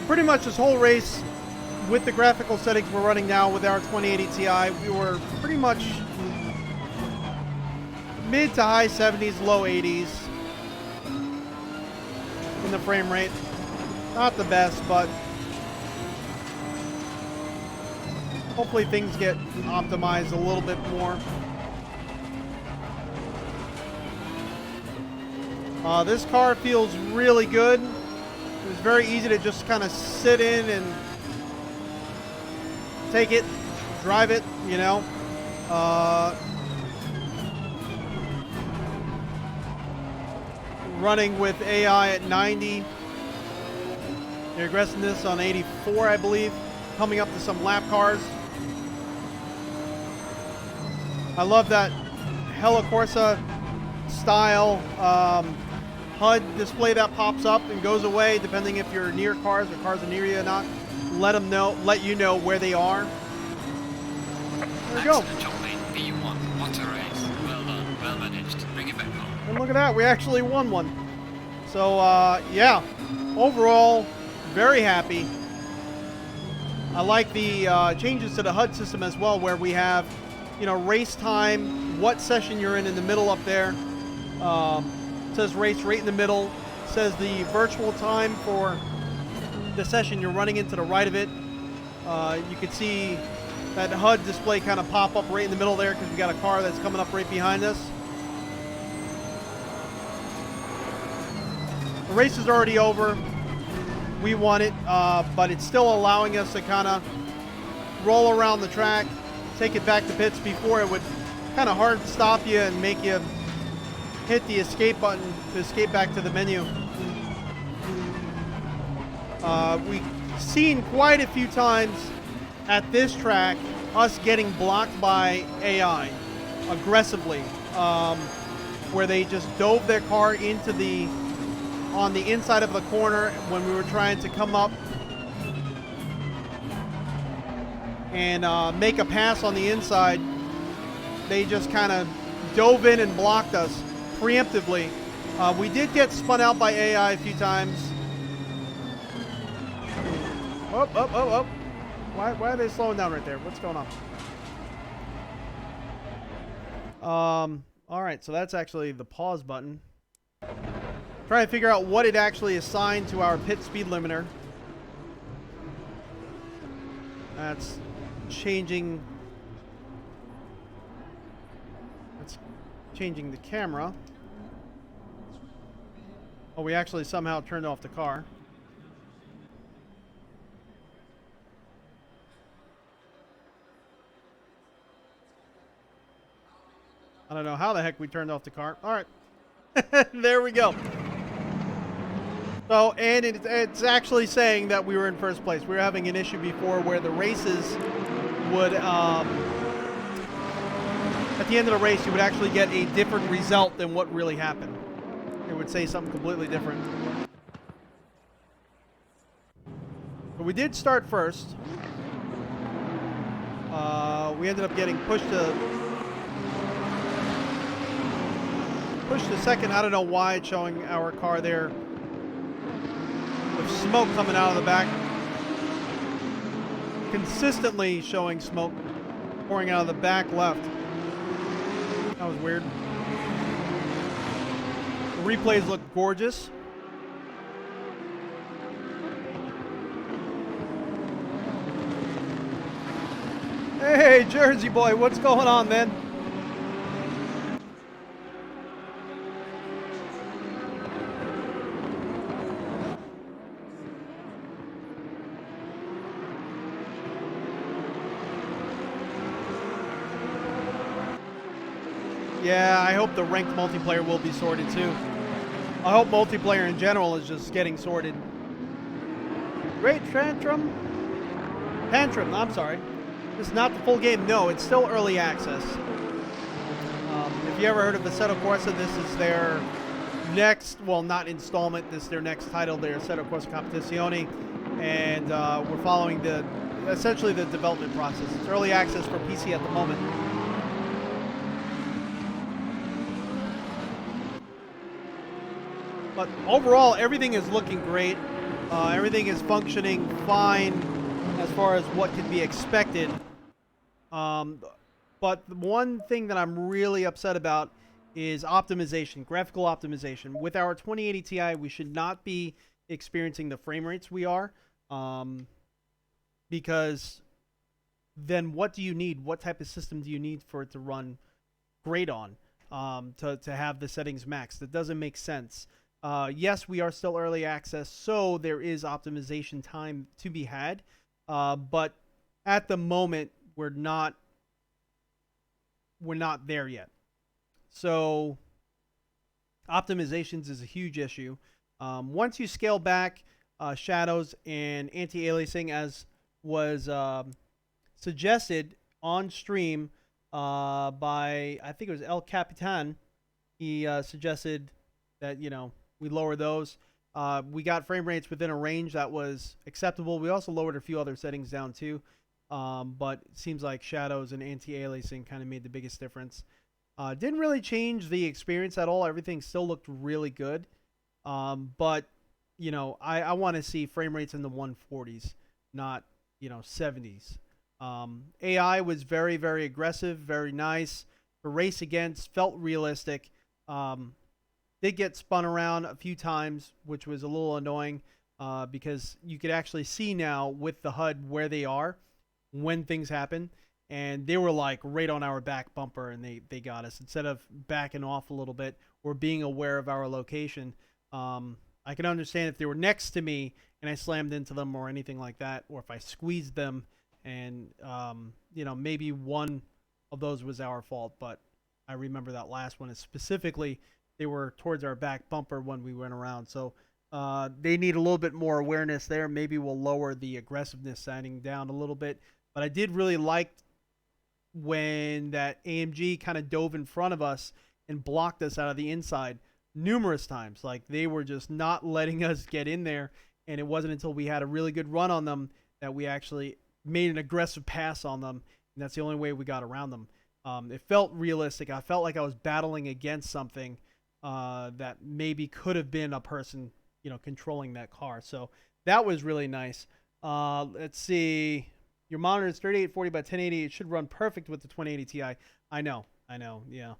pretty much this whole race, with the graphical settings we're running now with our 2080 Ti, we were pretty much mid to high 70s, low 80s in the frame rate. Not the best, but hopefully things get optimized a little bit more. This car feels really good. It was very easy to just kind of sit in and take it, drive it, you know. Running with AI at 90. The aggressiveness on 84, I believe. Coming up to some lap cars. I love that Hella Corsa style HUD display that pops up and goes away depending if you're near cars or cars are near you or not. Let you know where they are. There we go. Excellent job, mate. B1. What a race. Well done. Well managed. Bring it back home. And look at that. We actually won one. So, yeah. Overall, very happy. I like the changes to the HUD system as well, where we have, you know, race time, what session you're in the middle up there. Says race right in the middle. Says the virtual time for the session you're running into the right of it. You can see that HUD display kind of pop up right in the middle there because we got a car that's coming up right behind us. The race is already over. We won it, but it's still allowing us to kind of roll around the track, take it back to pits. Before it would kind of hard stop you and make you hit the escape button to escape back to the menu. We've seen quite a few times at this track us getting blocked by AI aggressively, where they just dove their car into on the inside of the corner when we were trying to come up and make a pass on the inside. They just kind of dove in and blocked us preemptively. We did get spun out by AI a few times. Oh. Why are they slowing down right there? What's going on? All right, so that's actually the pause button. Trying to figure out what it actually assigned to our pit speed limiter. That's changing. That's changing the camera. Oh, we actually somehow turned off the car. I don't know how the heck we turned off the car. All right. There we go. So, and it's actually saying that we were in first place. We were having an issue before where the races would, at the end of the race, you would actually get a different result than what really happened. It would say something completely different. But we did start first. We ended up getting pushed to second. I don't know why it's showing our car there with smoke coming out of the back. Consistently showing smoke pouring out of the back left. That was weird. The replays look gorgeous. Hey, Jersey boy, what's going on, man? Yeah, I hope the ranked multiplayer will be sorted too. I hope multiplayer in general is just getting sorted. Great Tantrum, I'm sorry. This is not the full game. No, it's still early access. If you ever heard of Assetto Corsa, this is their next, well, not installment, this is their next title, their Assetto Corsa Competizione. And we're following essentially the development process. It's early access for PC at the moment. But overall, everything is looking great. Everything is functioning fine as far as what could be expected. But the one thing that I'm really upset about is optimization, graphical optimization. With our 2080 Ti, we should not be experiencing the frame rates we are, because then what do you need? What type of system do you need for it to run great on, to have the settings maxed? That doesn't make sense. Yes, we are still early access, so there is optimization time to be had, but at the moment we're not there yet. So optimizations is a huge issue. Once you scale back shadows and anti-aliasing, as was suggested on stream by, I think it was El Capitan, he suggested that, you know, we lower those. We got frame rates within a range that was acceptable. We also lowered a few other settings down too. But it seems like shadows and anti-aliasing kind of made the biggest difference. Didn't really change the experience at all. Everything still looked really good. But, you know, I want to see frame rates in the 140s, not, you know, 70s. AI was very, very aggressive, very nice. The race against felt realistic. Did get spun around a few times, which was a little annoying, because you could actually see now with the HUD where they are when things happen, and they were like right on our back bumper, and they got us. Instead of backing off a little bit or being aware of our location, I can understand if they were next to me and I slammed into them or anything like that, or if I squeezed them, and you know, maybe one of those was our fault. But I remember that last one is specifically they were towards our back bumper when we went around, so they need a little bit more awareness there. Maybe we'll lower the aggressiveness setting down a little bit. But I did really like when that AMG kind of dove in front of us and blocked us out of the inside numerous times. Like, they were just not letting us get in there. And it wasn't until we had a really good run on them that we actually made an aggressive pass on them. And that's the only way we got around them. It felt realistic. I felt like I was battling against something that maybe could have been a person, you know, controlling that car. So that was really nice. Let's see. Your monitor is 3840 by 1080. It should run perfect with the 2080 Ti. I know, yeah.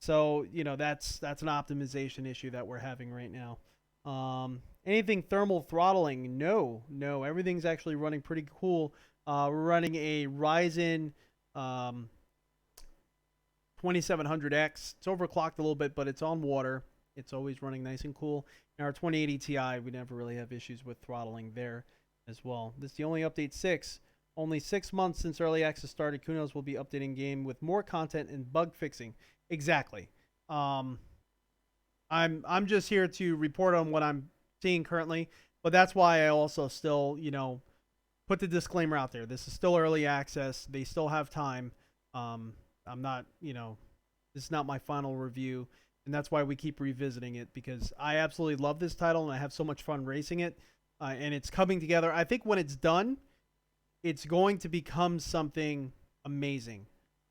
So, you know, that's an optimization issue that we're having right now. Anything thermal throttling? No. Everything's actually running pretty cool. We're running a Ryzen 2700X. It's overclocked a little bit, but it's on water. It's always running nice and cool. In our 2080 Ti, we never really have issues with throttling there as well. This is the only update 6. Only 6 months since early access started. Kunos will be updating game with more content and bug fixing. Exactly. I'm just here to report on what I'm seeing currently, but that's why I also still, you know, put the disclaimer out there. This is still early access. They still have time. I'm not, you know, this is not my final review, and that's why we keep revisiting it, because I absolutely love this title and I have so much fun racing it, and it's coming together. I think when it's done, it's going to become something amazing.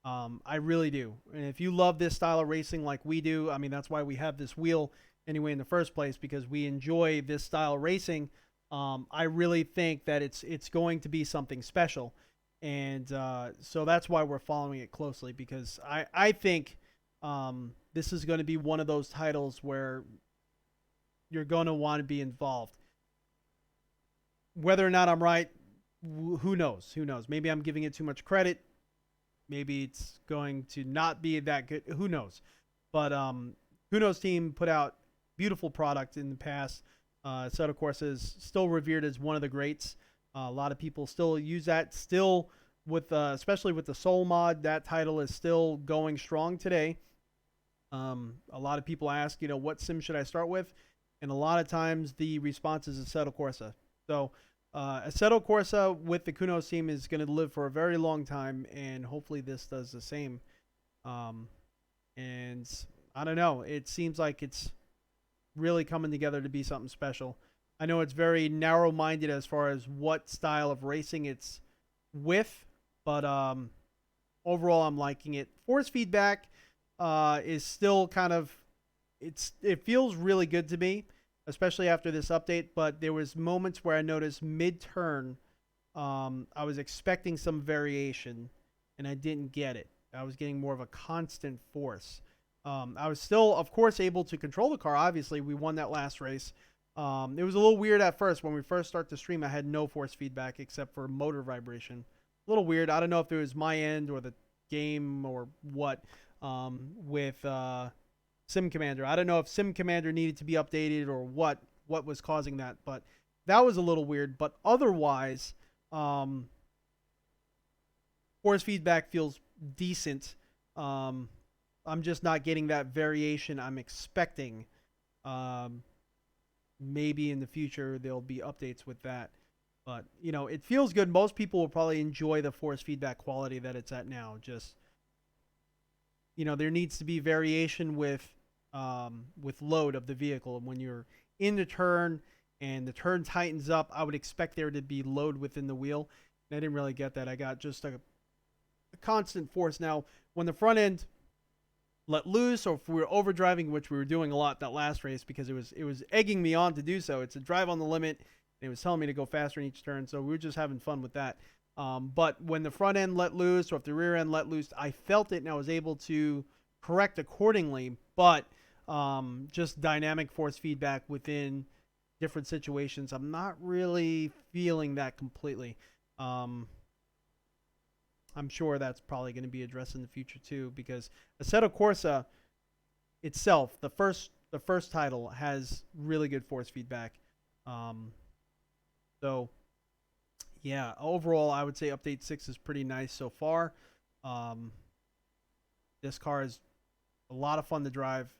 I really do. And if you love this style of racing like we do, I mean, that's why we have this wheel anyway in the first place, because we enjoy this style of racing. I really think that it's going to be something special. And so that's why we're following it closely, because I think this is going to be one of those titles where you're going to want to be involved. Whether or not I'm right, who knows? Maybe I'm giving it too much credit. Maybe it's going to not be that good. Who knows? But Kuno's team put out beautiful product in the past. Assetto Corsa is still revered as one of the greats. A lot of people still use that. Still, with especially with the Soul mod, that title is still going strong today. A lot of people ask, you know, what sim should I start with? And a lot of times the response is Assetto Corsa. So Assetto Corsa with the Kunos team is going to live for a very long time, and hopefully this does the same. And I don't know, it seems like it's really coming together to be something special. I know it's very narrow-minded as far as what style of racing it's with, but overall I'm liking it. Force feedback is still kind of, it feels really good to me. especially after this update. But there was moments where I noticed mid-turn, I was expecting some variation, and I didn't get it. I was getting more of a constant force. I was still, of course, able to control the car. Obviously, we won that last race. It was a little weird at first. When we first start the stream, I had no force feedback except for motor vibration. A little weird. I don't know if it was my end or the game or what with Sim Commander. I don't know if Sim Commander needed to be updated or what was causing that, but that was a little weird. But otherwise, force feedback feels decent. I'm just not getting that variation I'm expecting. Maybe in the future there'll be updates with that. But, you know, it feels good. Most people will probably enjoy the force feedback quality that it's at now. Just, you know, there needs to be variation with load of the vehicle. And when you're in the turn and the turn tightens up, I would expect there to be load within the wheel. And I didn't really get that. I got just a constant force. Now, when the front end let loose, or if we were overdriving, which we were doing a lot that last race because it was egging me on to do so. It's a drive on the limit. And it was telling me to go faster in each turn, so we were just having fun with that. But when the front end let loose, or if the rear end let loose, I felt it and I was able to correct accordingly. But just dynamic force feedback within different situations, I'm not really feeling that completely. I'm sure that's probably going to be addressed in the future too, because Assetto Corsa itself, the first title, has really good force feedback. So, yeah, overall, I would say Update 6 is pretty nice so far. This car is a lot of fun to drive.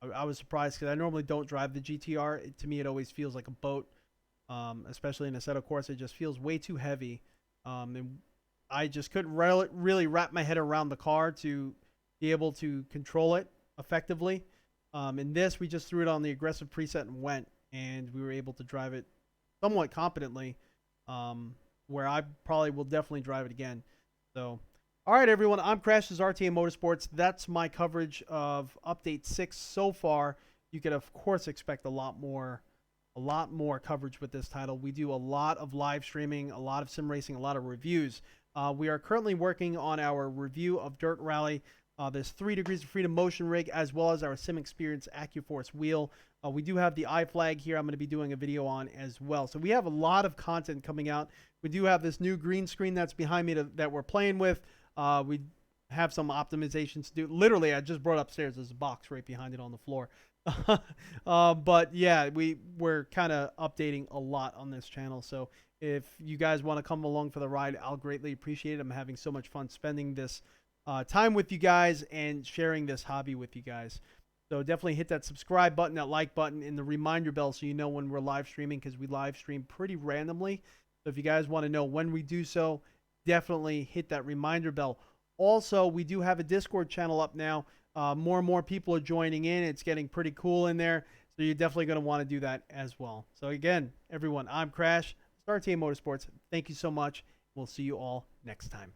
I was surprised because I normally don't drive the GTR. To me, it always feels like a boat, especially in Assetto Corsa. It just feels way too heavy. And I just couldn't really wrap my head around the car to be able to control it effectively. In this, we just threw it on the aggressive preset and went, and we were able to drive it somewhat competently, where I probably will definitely drive it again. So, all right, everyone, I'm Crash. This is RTA Motorsports. That's my coverage of Update 6 so far. You could, of course, expect a lot more coverage with this title. We do a lot of live streaming, a lot of sim racing, a lot of reviews. We are currently working on our review of Dirt Rally. There's 3 Degrees of Freedom motion rig, as well as our Sim Experience AccuForce wheel. We do have the iFlag here I'm going to be doing a video on as well. So we have a lot of content coming out. We do have this new green screen that's behind me that we're playing with. We have some optimizations to do. Literally, I just brought upstairs. There's a box right behind it on the floor. But yeah, we're kind of updating a lot on this channel. So if you guys want to come along for the ride, I'll greatly appreciate it. I'm having so much fun spending this time with you guys and sharing this hobby with you guys. So definitely hit that subscribe button, that like button, and the reminder bell so you know when we're live streaming, because we live stream pretty randomly. So if you guys want to know when we do so, definitely hit that reminder bell. Also, we do have a Discord channel up now. More and more people are joining in. It's getting pretty cool in there. So you're definitely going to want to do that as well. So again, everyone, I'm Crash, RTA Motorsports. Thank you so much. We'll see you all next time.